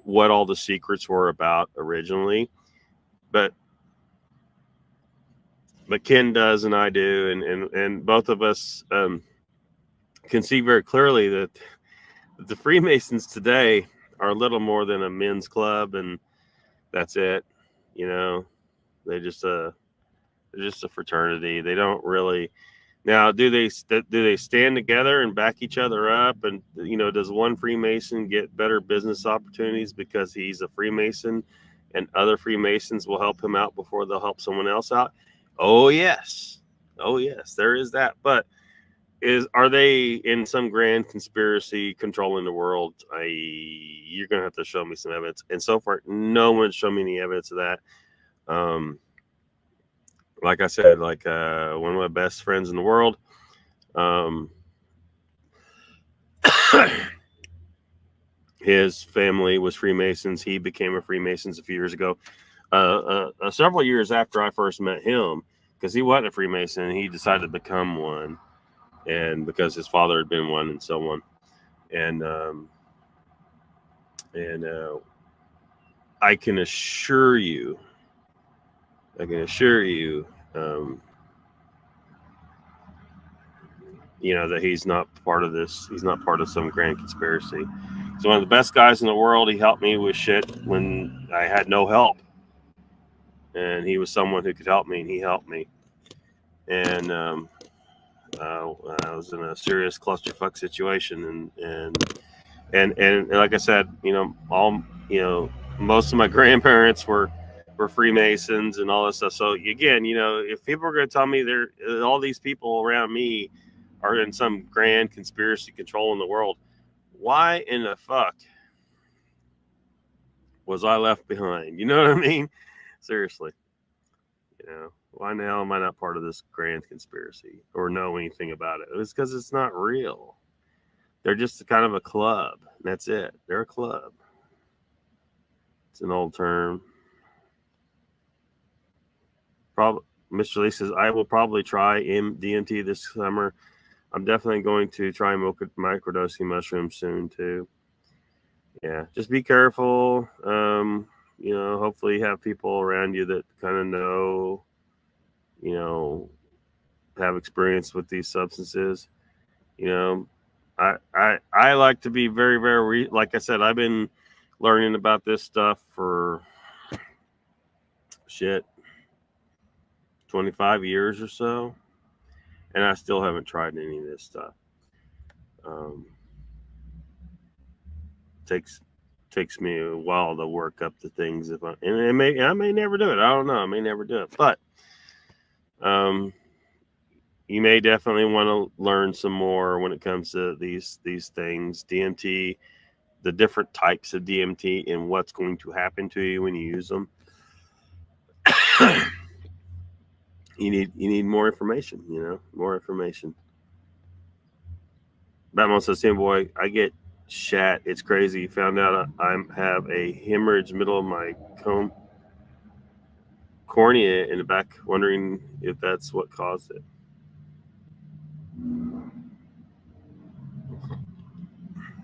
S1: what all the secrets were about originally. But Ken does and I do, and both of us can see very clearly that the Freemasons today are a little more than a men's club, and that's it. They're just a fraternity. They don't really. Now, do they stand together and back each other up? And does one Freemason get better business opportunities because he's a Freemason, and other Freemasons will help him out before they'll help someone else out? Oh yes, there is that. But are they in some grand conspiracy controlling the world? You're gonna have to show me some evidence. And so far, no one's shown me any evidence of that. Like I said, one of my best friends in the world, his family was Freemasons. He became a Freemason a few years ago. Several years after I first met him, because he wasn't a Freemason, he decided to become one, and because his father had been one, and so on. And I can assure you, that he's not part of this. He's not part of some grand conspiracy. He's one of the best guys in the world. He helped me with shit when I had no help. And he was someone who could help me, and he helped me. And I was in a serious clusterfuck situation. And like I said, most of my grandparents were Freemasons and all this stuff. So again, if people are going to tell me all these people around me are in some grand conspiracy controlling the world, why in the fuck was I left behind? You know what I mean? Seriously. Why the hell am I not part of this grand conspiracy or know anything about it? It's because it's not real. They're just kind of a club. That's it. They're a club. It's an old term. Mr. Lee says, I will probably try DMT this summer. I'm definitely going to try microdosing mushrooms soon too. Yeah, just be careful. You know, hopefully you have people around you that kind of know, you know, have experience with these substances. You know, I like to be very, very, like I said, I've been learning about this stuff for 25 years or so, and I still haven't tried any of this stuff. Takes me a while to work up the things, I may never do it. I don't know. I may never do it, but you may definitely want to learn some more when it comes to these things. DMT, the different types of DMT, and what's going to happen to you when you use them. You need more information. You know, more information. Batman says, "Tim boy, I get shat. It's crazy. Found out I have a hemorrhage middle of my cornea in the back. Wondering if that's what caused it."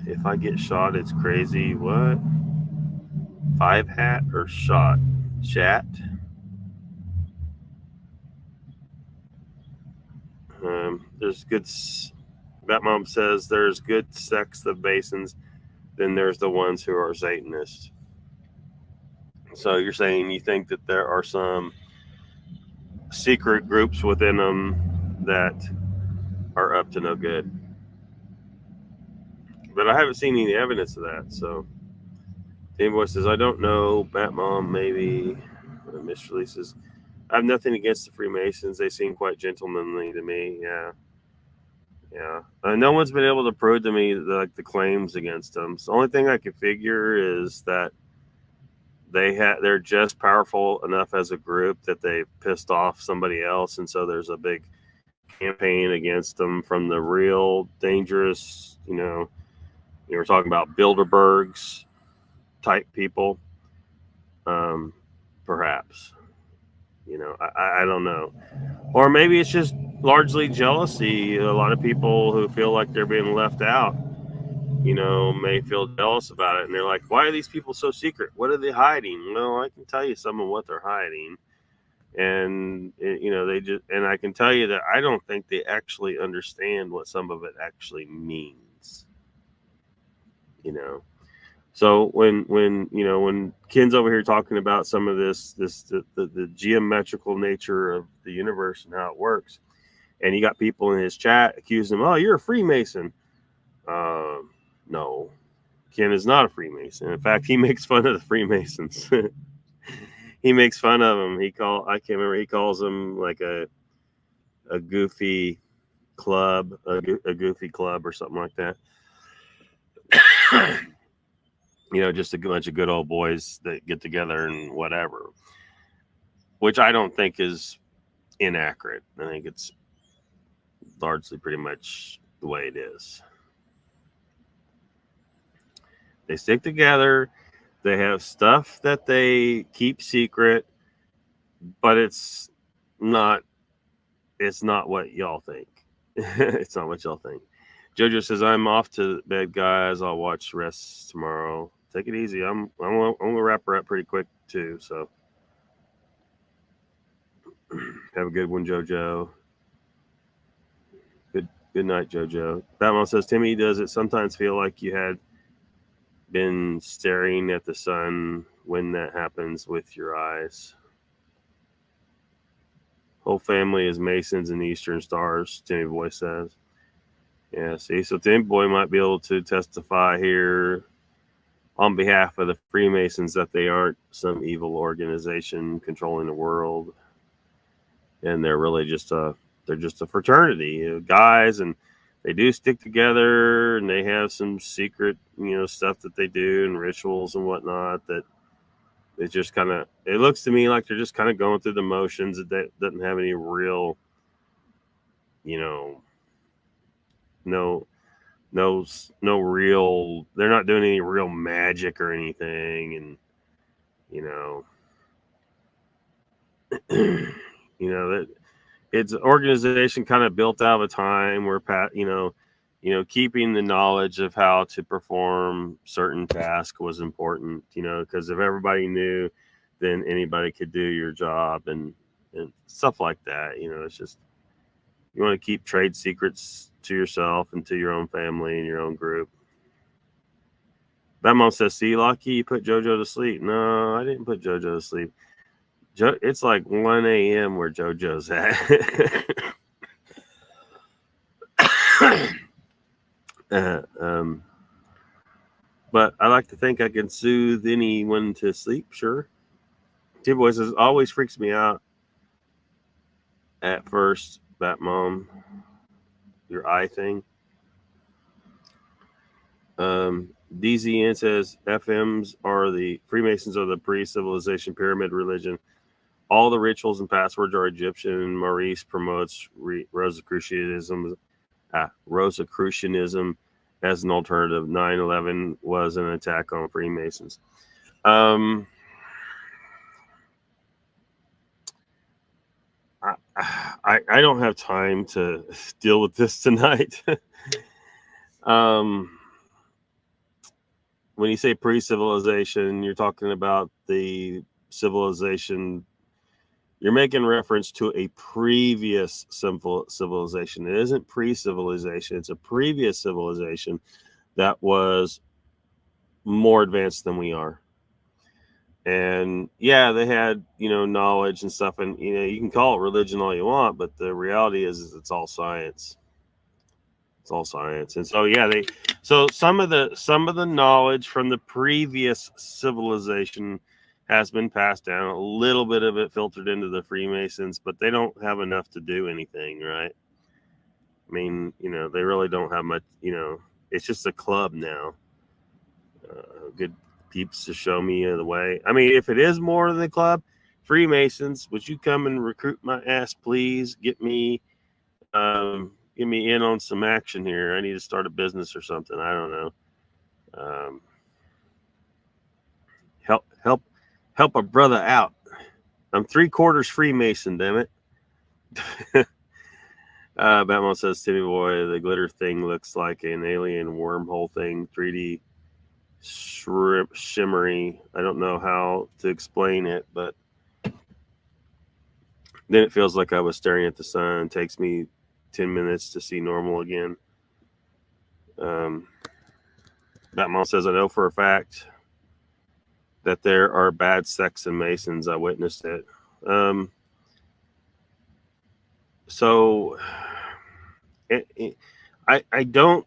S1: If I get shot, it's crazy. What? 5 hat or shot? Chat. There's good. Batmom says there's good sects of Masons. Then there's the ones who are Satanists. So you're saying you think that there are some secret groups within them that are up to no good. But I haven't seen any evidence of that. So Team Boy says, I don't know. Batmom, maybe. Mr. Lee says, I have nothing against the Freemasons. They seem quite gentlemanly to me. Yeah. Yeah. No one's been able to prove to me the claims against them. So the only thing I can figure is that they're just powerful enough as a group that they've pissed off somebody else, and so there's a big campaign against them from the real dangerous, you were talking about Bilderbergs type people, perhaps, I don't know, or maybe it's just largely jealousy. A lot of people who feel like they're being left out, may feel jealous about it, and they're like, why are these people so secret? What are they hiding? Well, I can tell you some of what they're hiding, and and I can tell you that I don't think they actually understand what some of it actually means. So when Ken's over here talking about some of the geometrical nature of the universe and how it works, and you got people in his chat accusing him, oh, you're a Freemason. No, Ken is not a Freemason. In fact, he makes fun of the Freemasons. He makes fun of them. I can't remember. He calls them like a goofy club, a goofy club or something like that. Just a bunch of good old boys that get together and whatever, which I don't think is inaccurate. I think it's largely pretty much the way it is. They stick together. They have stuff that they keep secret, but it's not what y'all think. It's not what y'all think. Jojo says, I'm off to bed, guys. I'll watch the rest tomorrow. Take it easy. I'm gonna wrap her up pretty quick too. So have a good one, Jojo. Good night, Jojo. Batman says, Timmy, does it sometimes feel like you had been staring at the sun when that happens with your eyes? Whole family is Masons and Eastern Stars, Timmy Boy says. Yeah, see, so Timmy Boy might be able to testify here on behalf of the Freemasons that they aren't some evil organization controlling the world, and they're really just a fraternity of guys, and they do stick together, and they have some secret stuff that they do and rituals and whatnot that it just kind of, it looks to me like they're just kind of going through the motions. That doesn't have any real no no real, they're not doing any real magic or anything. And, you know, that it's an organization kind of built out of a time where keeping the knowledge of how to perform certain tasks was important, because if everybody knew, then anybody could do your job and stuff like that. It's just, you want to keep trade secrets to yourself and to your own family and your own group. That mom says, see, Lucky, you put JoJo to sleep. No, I didn't put JoJo to sleep. It's like 1 a.m. where JoJo's at. But I like to think I can soothe anyone to sleep, sure. T-Boy says, always freaks me out at first, that mom, your eye thing. DZN says, FMs are the Freemasons are the pre-civilization pyramid religion. All the rituals and passwords are Egyptian. Maurice promotes Rosicrucianism as an alternative. 9/11 was an attack on Freemasons. I don't have time to deal with this tonight. When you say pre-civilization, you're talking about the civilization. You're making reference to a previous civilization. It isn't pre-civilization. It's a previous civilization that was more advanced than we are. And yeah, they had, knowledge and stuff. And, you can call it religion all you want, but the reality is it's all science. It's all science. And so, yeah, so some of the knowledge from the previous civilization has been passed down. A little bit of it filtered into the Freemasons, but they don't have enough to do anything, right? I mean, they really don't have much, it's just a club now. Good peeps to show me the way. I mean, if it is more than a club, Freemasons, would you come and recruit my ass, please? Get me in on some action here. I need to start a business or something. I don't know. Help a brother out. I'm 3/4 Freemason, damn it. Batman says, Timmy Boy, the glitter thing looks like an alien wormhole thing, 3D shimmery. I don't know how to explain it, but then it feels like I was staring at the sun. It takes me 10 minutes to see normal again. Batman says, I know for a fact that there are bad sex in Masons. I witnessed it. So I don't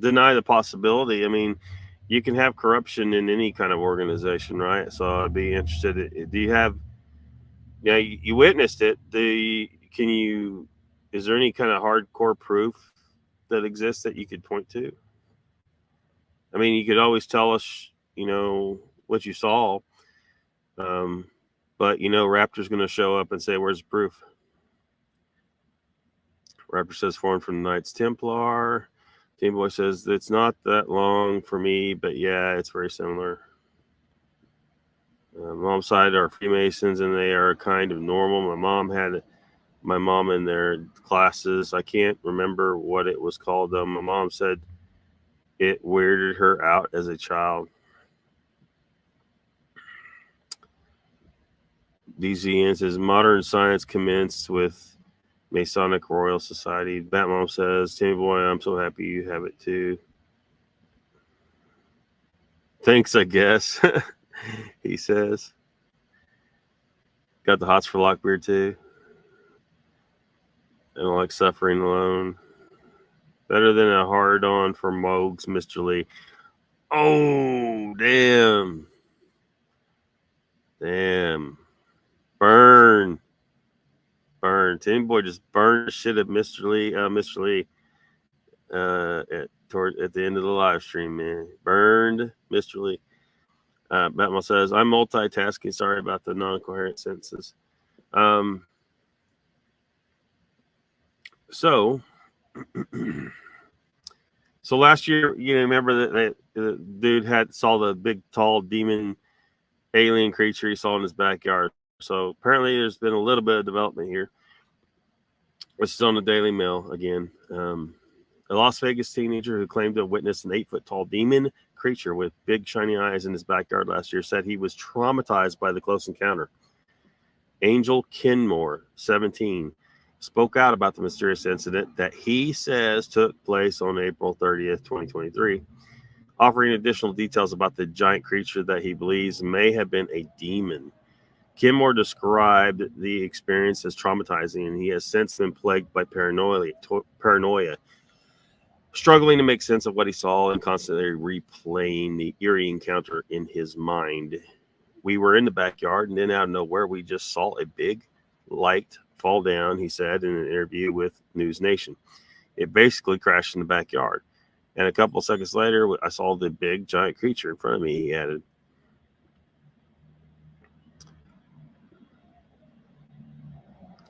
S1: deny the possibility. I mean, you can have corruption in any kind of organization, right? So I'd be interested. Do you have? Yeah, you witnessed it. Is there any kind of hardcore proof that exists that you could point to? I mean, you could always tell us, what you saw. But, Raptor's going to show up and say, where's the proof? Raptor says, formed from the Knights Templar. Game Boy says, it's not that long for me, but yeah, it's very similar. Mom's side are Freemasons, and they are kind of normal. My mom had my mom in their classes. I can't remember what it was called, though. My mom said it weirded her out as a child. DZN says, modern science commenced with Masonic Royal Society. Batmom says, Timmy Boy, I'm so happy you have it too. Thanks, I guess. He says. Got the hots for Lockbeard too. I don't like suffering alone. Better than a hard-on for Mogs, Mr. Lee. Oh, damn. Damn. Burn. Timmy Boy just burned the shit at Mr. Lee. At the end of the live stream, man. Burned Mr. Lee. Batman says, I'm multitasking. Sorry about the non-coherent sentences. So So last year, remember that the dude saw the big, tall demon alien creature he saw in his backyard. So apparently there's been a little bit of development here. It's still in the Daily Mail again. A Las Vegas teenager who claimed to have witnessed an 8-foot-tall demon creature with big shiny eyes in his backyard last year said he was traumatized by the close encounter. Angel Kinmore, 17, spoke out about the mysterious incident that he says took place on April 30th, 2023, offering additional details about the giant creature that he believes may have been a demon. Kinmore described the experience as traumatizing, and he has since been plagued by paranoia, struggling to make sense of what he saw and constantly replaying the eerie encounter in his mind. We were in the backyard, and then out of nowhere, we just saw a big light fall down, he said in an interview with News Nation. It basically crashed in the backyard. And a couple of seconds later, I saw the big giant creature in front of me, he added.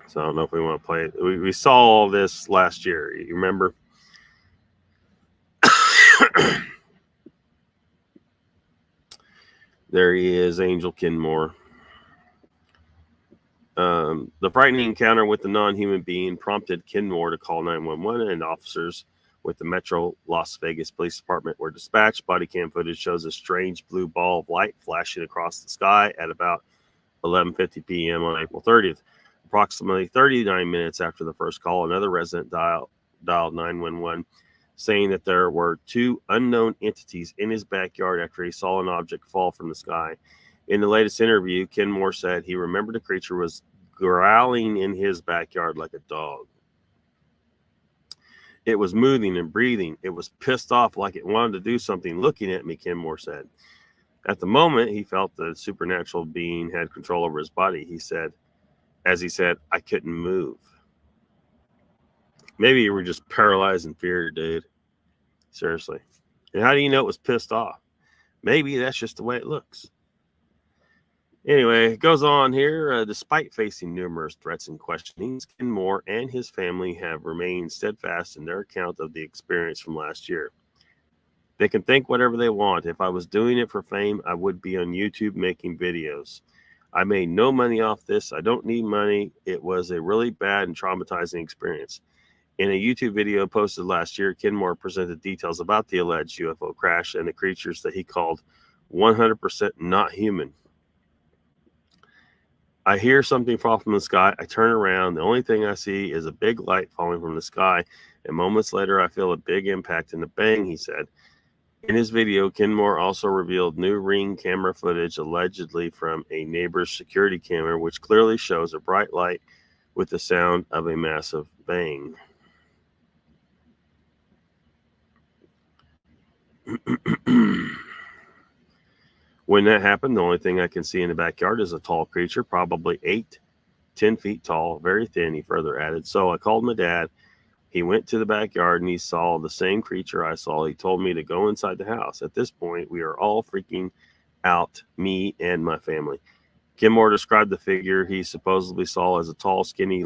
S1: So I don't know if we want to play it. We saw all this last year. You remember? There he is, Angel Kinmore. The frightening encounter with the non-human being prompted Kinmore to call 911, and officers with the Metro Las Vegas Police Department were dispatched. Body cam footage shows a strange blue ball of light flashing across the sky at about 11:50 p.m. on April 30th. Approximately 39 minutes after the first call, another resident dialed 911, saying that there were two unknown entities in his backyard after he saw an object fall from the sky. In the latest interview, Kinmore said he remembered a creature was growling in his backyard like a dog. It was moving and breathing. It was pissed off like it wanted to do something looking at me, Kinmore said. At the moment, he felt the supernatural being had control over his body. He said, I couldn't move. Maybe you were just paralyzed in fear, dude. Seriously. And how do you know it was pissed off? Maybe that's just the way it looks. Anyway, it goes on here. Despite facing numerous threats and questionings, Kinmore and his family have remained steadfast in their account of the experience from last year. They can think whatever they want. If I was doing it for fame, I would be on YouTube making videos. I made no money off this. I don't need money. It was a really bad and traumatizing experience. In a YouTube video posted last year, Kinmore presented details about the alleged UFO crash and the creatures that he called 100% not human. I hear something fall from the sky. I turn around. The only thing I see is a big light falling from the sky. And moments later, I feel a big impact and a bang, he said. In his video, Kinmore also revealed new Ring camera footage allegedly from a neighbor's security camera, which clearly shows a bright light with the sound of a massive bang. When that happened, the only thing I can see in the backyard is a tall creature, probably 8-10 feet tall, very thin, he further added. So I called my dad. He went to the backyard and he saw the same creature I saw. He told me to go inside the house. At this point, we are all freaking out, me and my family. Kinmore described the figure he supposedly saw as a tall, skinny,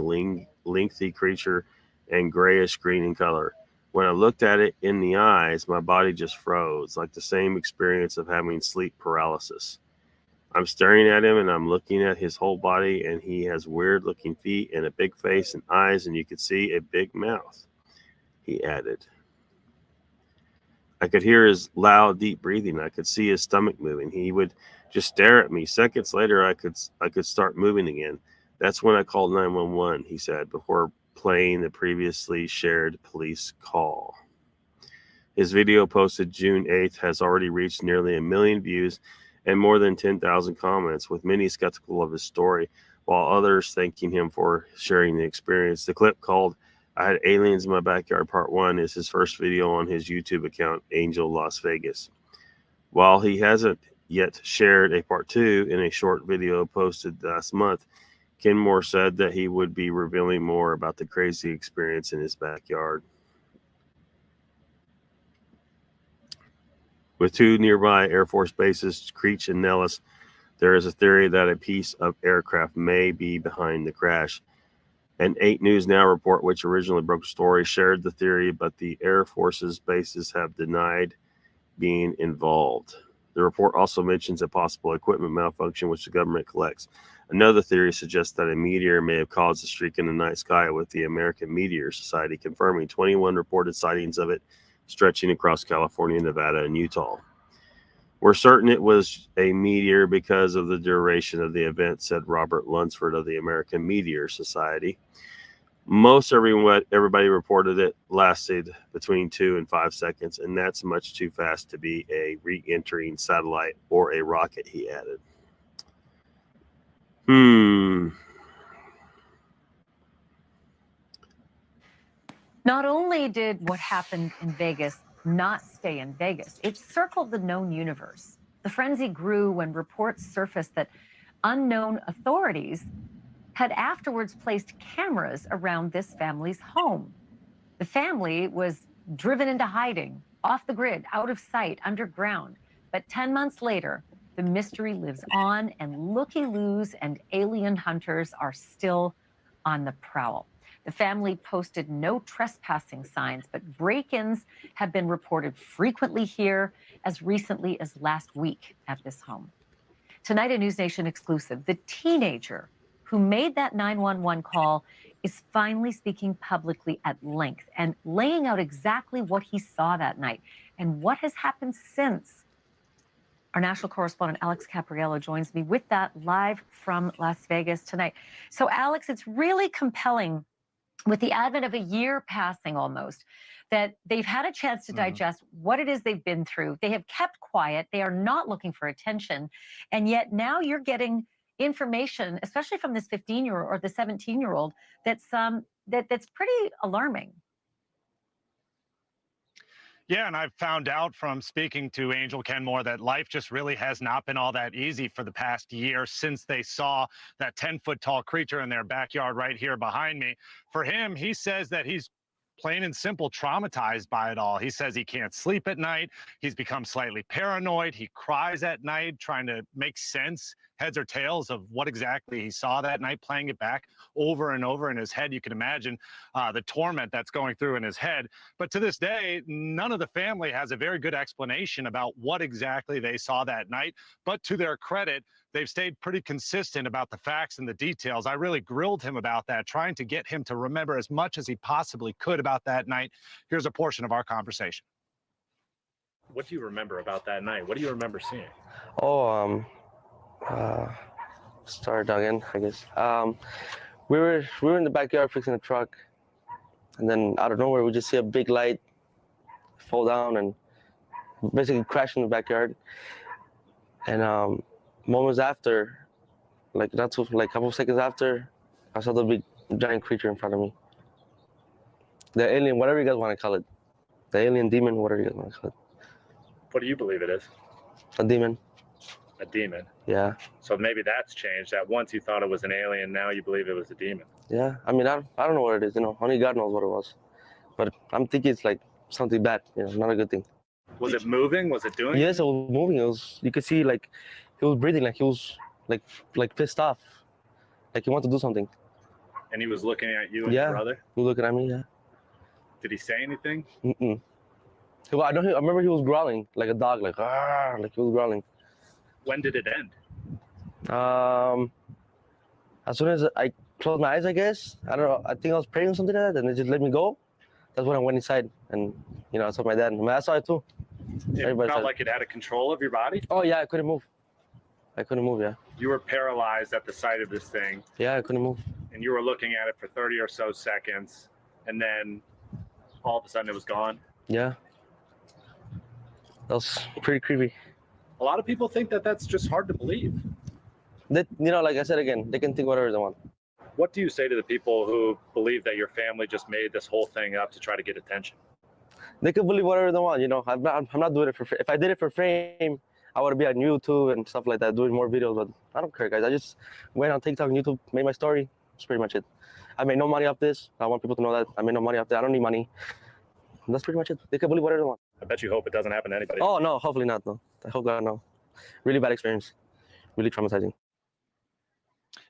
S1: lengthy creature and grayish green in color. When I looked at it in the eyes, my body just froze, like the same experience of having sleep paralysis. I'm staring at him and I'm looking at his whole body, and he has weird looking feet and a big face and eyes, and you could see a big mouth, he added. I could hear his loud, deep breathing. I could see his stomach moving. He would just stare at me. Seconds later, I could start moving again. That's when I called 911, he said, before playing the previously shared police call. His video posted June 8th has already reached nearly 1 million views and more than 10,000 comments, with many skeptical of his story, while others thanking him for sharing the experience. The clip called I Had Aliens in My Backyard Part 1 is his first video on his YouTube account, Angel Las Vegas. While he hasn't yet shared a Part 2 in a short video posted last month, Kinmore said that he would be revealing more about the crazy experience in his backyard. With two nearby Air Force bases, Creech and Nellis, there is a theory that a piece of aircraft may be behind the crash. An 8 News Now report, which originally broke the story, shared the theory, but the Air Force's bases have denied being involved. The report also mentions a possible equipment malfunction which the government collects. Another theory suggests that a meteor may have caused a streak in the night sky, with the American Meteor Society confirming 21 reported sightings of it stretching across California, Nevada, and Utah. We're certain it was a meteor because of the duration of the event, said Robert Lunsford of the American Meteor Society. Most everybody reported it lasted between 2 and 5 seconds, and that's much too fast to be a re-entering satellite or a rocket, he added.
S2: Not only did what happened in Vegas not stay in Vegas, it circled the known universe. The frenzy grew when reports surfaced that unknown authorities had afterwards placed cameras around this family's home. The family was driven into hiding, off the grid, out of sight, underground. But 10 months later, the mystery lives on, and looky-loos and alien hunters are still on the prowl. The family posted no trespassing signs, but break-ins have been reported frequently here, as recently as last week at this home. Tonight, a News Nation exclusive, the teenager who made that 911 call is finally speaking publicly at length and laying out exactly what he saw that night and what has happened since. Our national correspondent, Alex Capriello, joins me with that live from Las Vegas tonight. So, Alex, it's really compelling with the advent of a year passing almost, that they've had a chance to digest what it is they've been through. They have kept quiet. They are not looking for attention. And yet now you're getting information, especially from this 15-year-old or the 17-year-old, that's pretty alarming.
S3: Yeah, and I've found out from speaking to Angel Kenmore that life just really has not been all that easy for the past year since they saw that 10-foot tall creature in their backyard right here behind me. For him, he says that he's plain and simple traumatized by it all. He says he can't sleep at night. He's become slightly paranoid. He cries at night, trying to make sense, heads or tails, of what exactly he saw that night, playing it back over and over in his head. You can imagine the torment that's going through in his head. But to this day, none of the family has a very good explanation about what exactly they saw that night. But to their credit, they've stayed pretty consistent about the facts and the details. I really grilled him about that, trying to get him to remember as much as he possibly could about that night. Here's a portion of our conversation. What do you remember about that night? What do you remember seeing?
S4: Oh, start again, I guess. We were in the backyard fixing a truck, and then out of nowhere we just see a big light fall down and basically crash in the backyard. And moments after, like a couple seconds after, I saw the big giant creature in front of me. The alien, whatever you guys want to call it. The alien, demon, whatever you guys want to call it.
S3: What do you believe it is?
S4: A demon.
S3: A demon?
S4: Yeah.
S3: So maybe that's changed, that once you thought it was an alien, now you believe it was a demon.
S4: Yeah, I mean, I don't know what it is, only God knows what it was. But I'm thinking it's like something bad, not a good thing.
S3: Was it moving? Was it doing
S4: Yes, it was moving. You could see, like, he was breathing, like he was like pissed off, like he wanted to do something.
S3: And he was looking at you and your brother?
S4: He was looking at me, yeah.
S3: Did he say anything?
S4: Mm-mm. I remember he was growling like a dog, like he was growling.
S3: When did it end?
S4: As soon as I closed my eyes, I guess. I don't know. I think I was praying or something like that, and they just let me go. That's when I went inside, and I saw my dad. I mean, I saw it too.
S3: It felt like it had a control of your body?
S4: Oh yeah, I couldn't move. Yeah.
S3: You were paralyzed at the sight of this thing.
S4: Yeah, I couldn't move.
S3: And you were looking at it for 30 or so seconds, and then all of a sudden it was gone?
S4: Yeah. That was pretty creepy.
S3: A lot of people think that that's just hard to believe.
S4: That, like I said again, they can think whatever they want.
S3: What do you say to the people who believe that your family just made this whole thing up to try to get attention?
S4: They can believe whatever they want, I'm not doing it for free. If I did it for fame, I would be on YouTube and stuff like that, doing more videos, but I don't care, guys. I just went on TikTok and YouTube, made my story. That's pretty much it. I made no money off this. I want people to know that I made no money off that. I don't need money. That's pretty much it. They can believe whatever they want.
S3: I bet you hope it doesn't happen to anybody.
S4: Oh, no, hopefully not, no. I hope God, no. Really bad experience. Really traumatizing.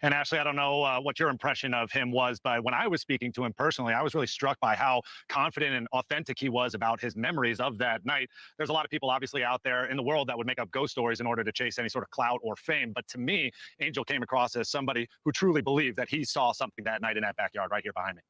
S3: And Ashley, I don't know what your impression of him was, but when I was speaking to him personally, I was really struck by how confident and authentic he was about his memories of that night. There's a lot of people obviously out there in the world that would make up ghost stories in order to chase any sort of clout or fame. But to me, Angel came across as somebody who truly believed that he saw something that night in that backyard right here behind me.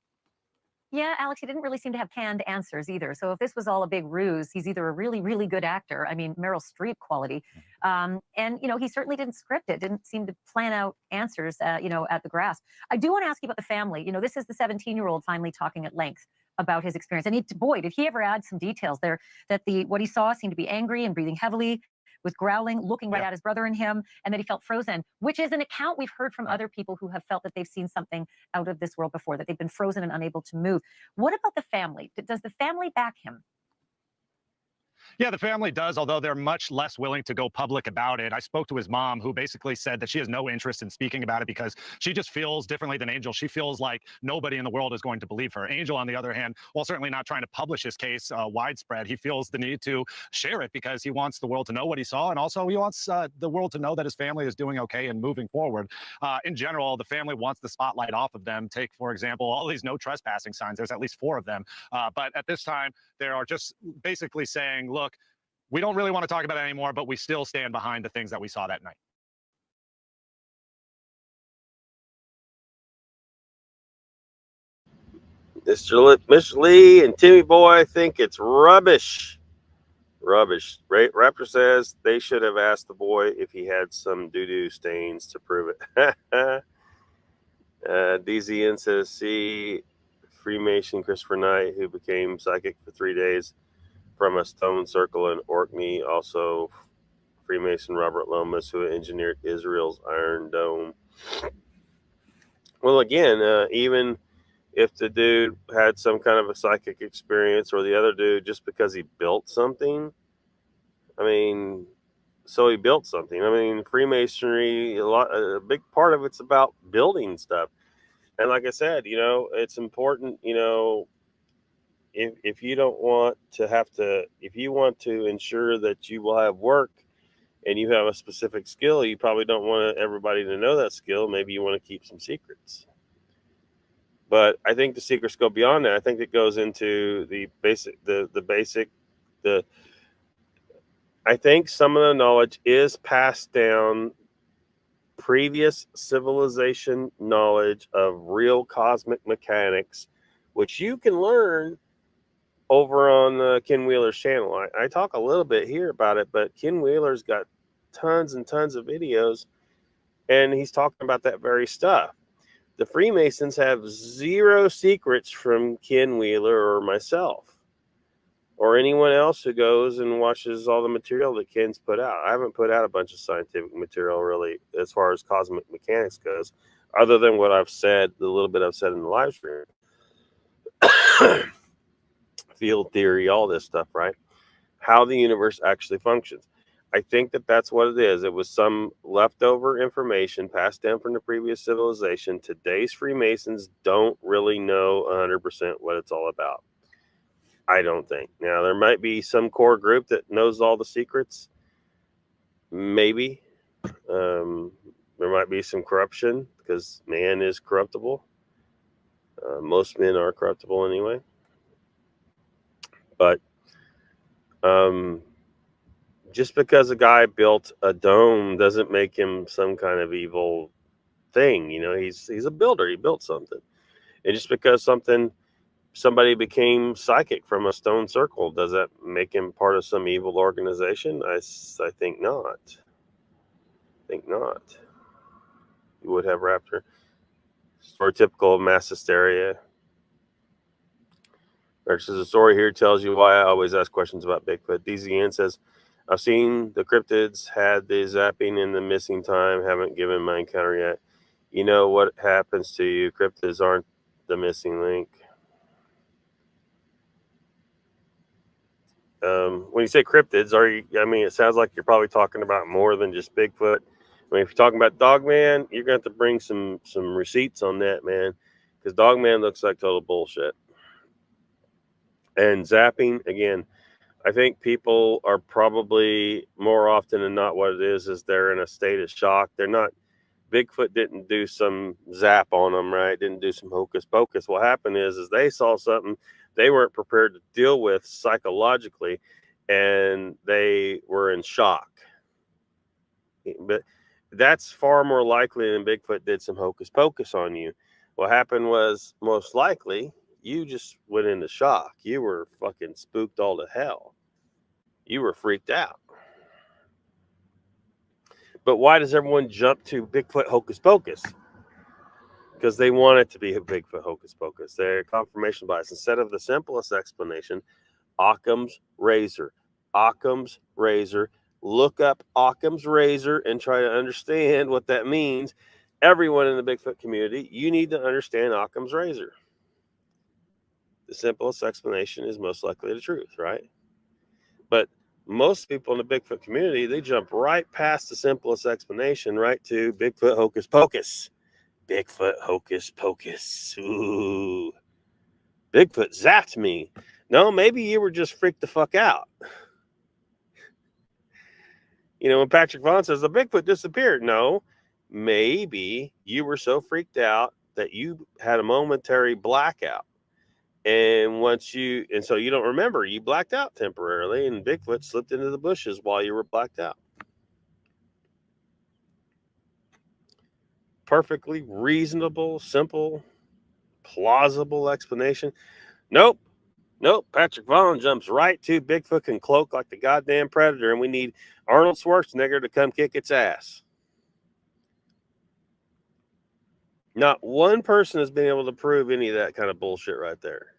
S2: Yeah, Alex, he didn't really seem to have canned answers either. So if this was all a big ruse, he's either a really, really good actor, I mean, Meryl Streep quality, and, you know, he certainly didn't script it, didn't seem to plan out answers, you know, at the grasp. I do want to ask you about the family. You know, this is the 17-year-old finally talking at length about his experience. And he, boy, did he ever add some details there that what he saw seemed to be angry and breathing heavily, with growling, looking right at his brother and him, and that he felt frozen, which is an account we've heard from other people who have felt that they've seen something out of this world before, that they've been frozen and unable to move. What about the family? Does the family back him?
S3: Yeah, the family does, although they're much less willing to go public about it. I spoke to his mom, who basically said that she has no interest in speaking about it because she just feels differently than Angel. She feels like nobody in the world is going to believe her. Angel, on the other hand, while certainly not trying to publish his case widespread, he feels the need to share it because he wants the world to know what he saw, and also he wants the world to know that his family is doing okay and moving forward. In general, the family wants the spotlight off of them. Take, for example, all these no trespassing signs. There's at least 4 of them. But at this time, they are just basically saying, look, we don't really want to talk about it anymore, but we still stand behind the things that we saw that night.
S1: Mr. Lee and Timmy Boy think it's rubbish. Rubbish. Raptor says they should have asked the boy if he had some doo-doo stains to prove it. DZN says, see, Freemason Christopher Knight, who became psychic for 3 days from a stone circle in Orkney. Also, Freemason Robert Lomas, who engineered Israel's Iron Dome. Well, again, even if the dude had some kind of a psychic experience, or the other dude, just because he built something, I mean, so he built something. I mean, Freemasonry, a big part of it's about building stuff. And like I said, you know, it's important, you know, if you don't want to have to, if you want to ensure that you will have work and you have a specific skill, you probably don't want everybody to know that skill. Maybe you want to keep some secrets. But I think the secrets go beyond that. I think it goes into the basic, I think some of the knowledge is passed down, previous civilization knowledge of real cosmic mechanics, which you can learn over on Ken Wheeler's channel. I talk a little bit here about it, but Ken Wheeler's got tons and tons of videos, and he's talking about that very stuff. The Freemasons have 0 secrets from Ken Wheeler or myself or anyone else who goes and watches all the material that Ken's put out. I haven't put out a bunch of scientific material really as far as cosmic mechanics goes, other than what I've said, the little bit I've said in the live stream. Field theory, all this stuff, right? How the universe actually functions. I think that that's what it is. It was some leftover information passed down from the previous civilization. Today's Freemasons don't really know 100% what it's all about. I don't think. Now, there might be some core group that knows all the secrets. Maybe. There might be some corruption because man is corruptible. Most men are corruptible anyway. But just because a guy built a dome doesn't make him some kind of evil thing. You know, he's a builder. He built something. And just because somebody became psychic from a stone circle, does that make him part of some evil organization? I think not. I think not. You would have Raptor. Story typical of mass hysteria. There's a story here tells you why I always ask questions about Bigfoot. DZN says, I've seen the cryptids had the zapping in the missing time. Haven't given my encounter yet. You know what happens to you. Cryptids aren't the missing link. When you say cryptids, I mean, it sounds like you're probably talking about more than just Bigfoot. I mean, if you're talking about Dogman, you're going to have to bring some receipts on that, man. Because Dogman looks like total bullshit. And zapping, again, I think people are probably more often than not what it is they're in a state of shock. They're not Bigfoot didn't do some zap on them, right? Didn't do some hocus pocus. What happened is they saw something they weren't prepared to deal with psychologically, and they were in shock. But that's far more likely than Bigfoot did some hocus pocus on you. What happened was, most likely, you just went into shock. You were fucking spooked all to hell. You were freaked out. But why does everyone jump to Bigfoot hocus pocus? Because they want it to be a Bigfoot hocus pocus. They're confirmation bias. Instead of the simplest explanation, Occam's razor. Occam's razor. Look up Occam's razor and try to understand what that means. Everyone in the Bigfoot community, you need to understand Occam's razor. The simplest explanation is most likely the truth, right? But most people in the Bigfoot community, they jump right past the simplest explanation, right to Bigfoot hocus pocus. Bigfoot hocus pocus. Ooh. Bigfoot zapped me. No, maybe you were just freaked the fuck out. You know, when Patrick Vaughn says the Bigfoot disappeared, no, maybe you were so freaked out that you had a momentary blackout. And so you don't remember, you blacked out temporarily, and Bigfoot slipped into the bushes while you were blacked out. Perfectly reasonable, simple, plausible explanation. Nope. Patrick Vaughn jumps right to Bigfoot can cloak like the goddamn predator, and we need Arnold Schwarzenegger to come kick its ass. Not one person has been able to prove any of that kind of bullshit right there.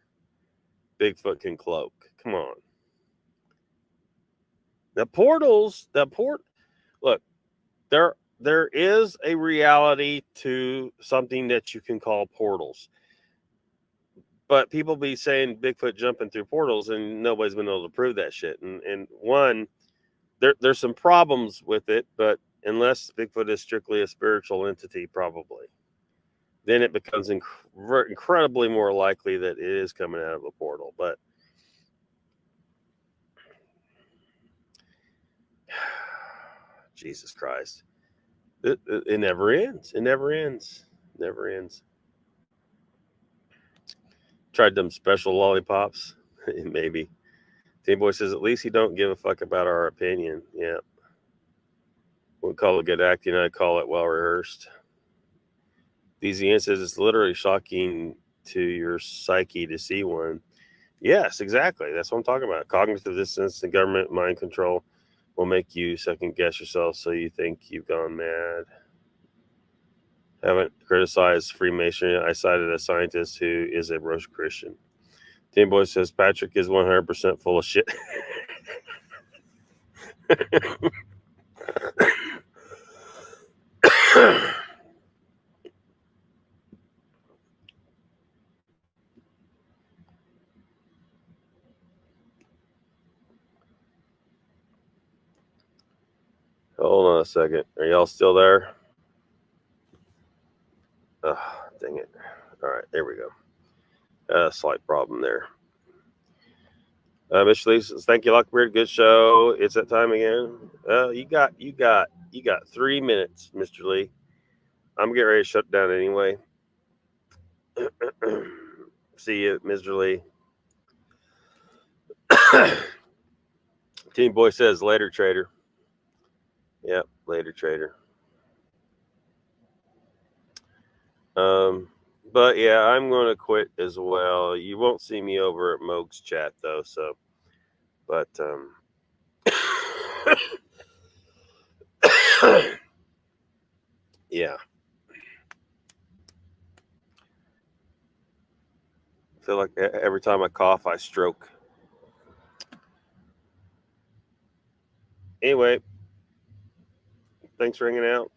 S1: Bigfoot can cloak. Come on. Look, there is a reality to something that you can call portals. But people be saying Bigfoot jumping through portals, and nobody's been able to prove that shit. And one, there's some problems with it, but unless Bigfoot is strictly a spiritual entity, probably, then it becomes incredibly more likely that it is coming out of a portal. But Jesus Christ, it never ends. It never ends. Never ends. Tried them special lollipops, maybe. Team Boy says, at least he don't give a fuck about our opinion. Yeah. We'll call it good acting. I call it well rehearsed. DZN says it's literally shocking to your psyche to see one. Yes, exactly. That's what I'm talking about. Cognitive dissonance and government mind control will make you second guess yourself so you think you've gone mad. Haven't criticized Freemasonry. I cited a scientist who is a Rosicrucian. Team Boy says Patrick is 100% full of shit. Hold on a second. Are y'all still there? Oh, dang it. All right, there we go. Slight problem there. Mr. Lee says, thank you, Lockbeard. Good show. It's that time again. You got 3 minutes, Mr. Lee. I'm getting ready to shut down anyway. See you, Mr. Lee. Team Boy says, later, trader. Yep, later, trader. But yeah, I'm going to quit as well. You won't see me over at Moog's chat though, so, but, yeah. I feel like every time I cough, I stroke. Anyway, thanks for hanging out.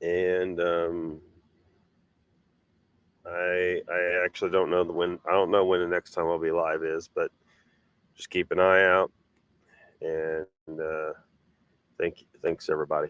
S1: And I actually don't know when the next time I'll be live is, but just keep an eye out. And thanks everybody.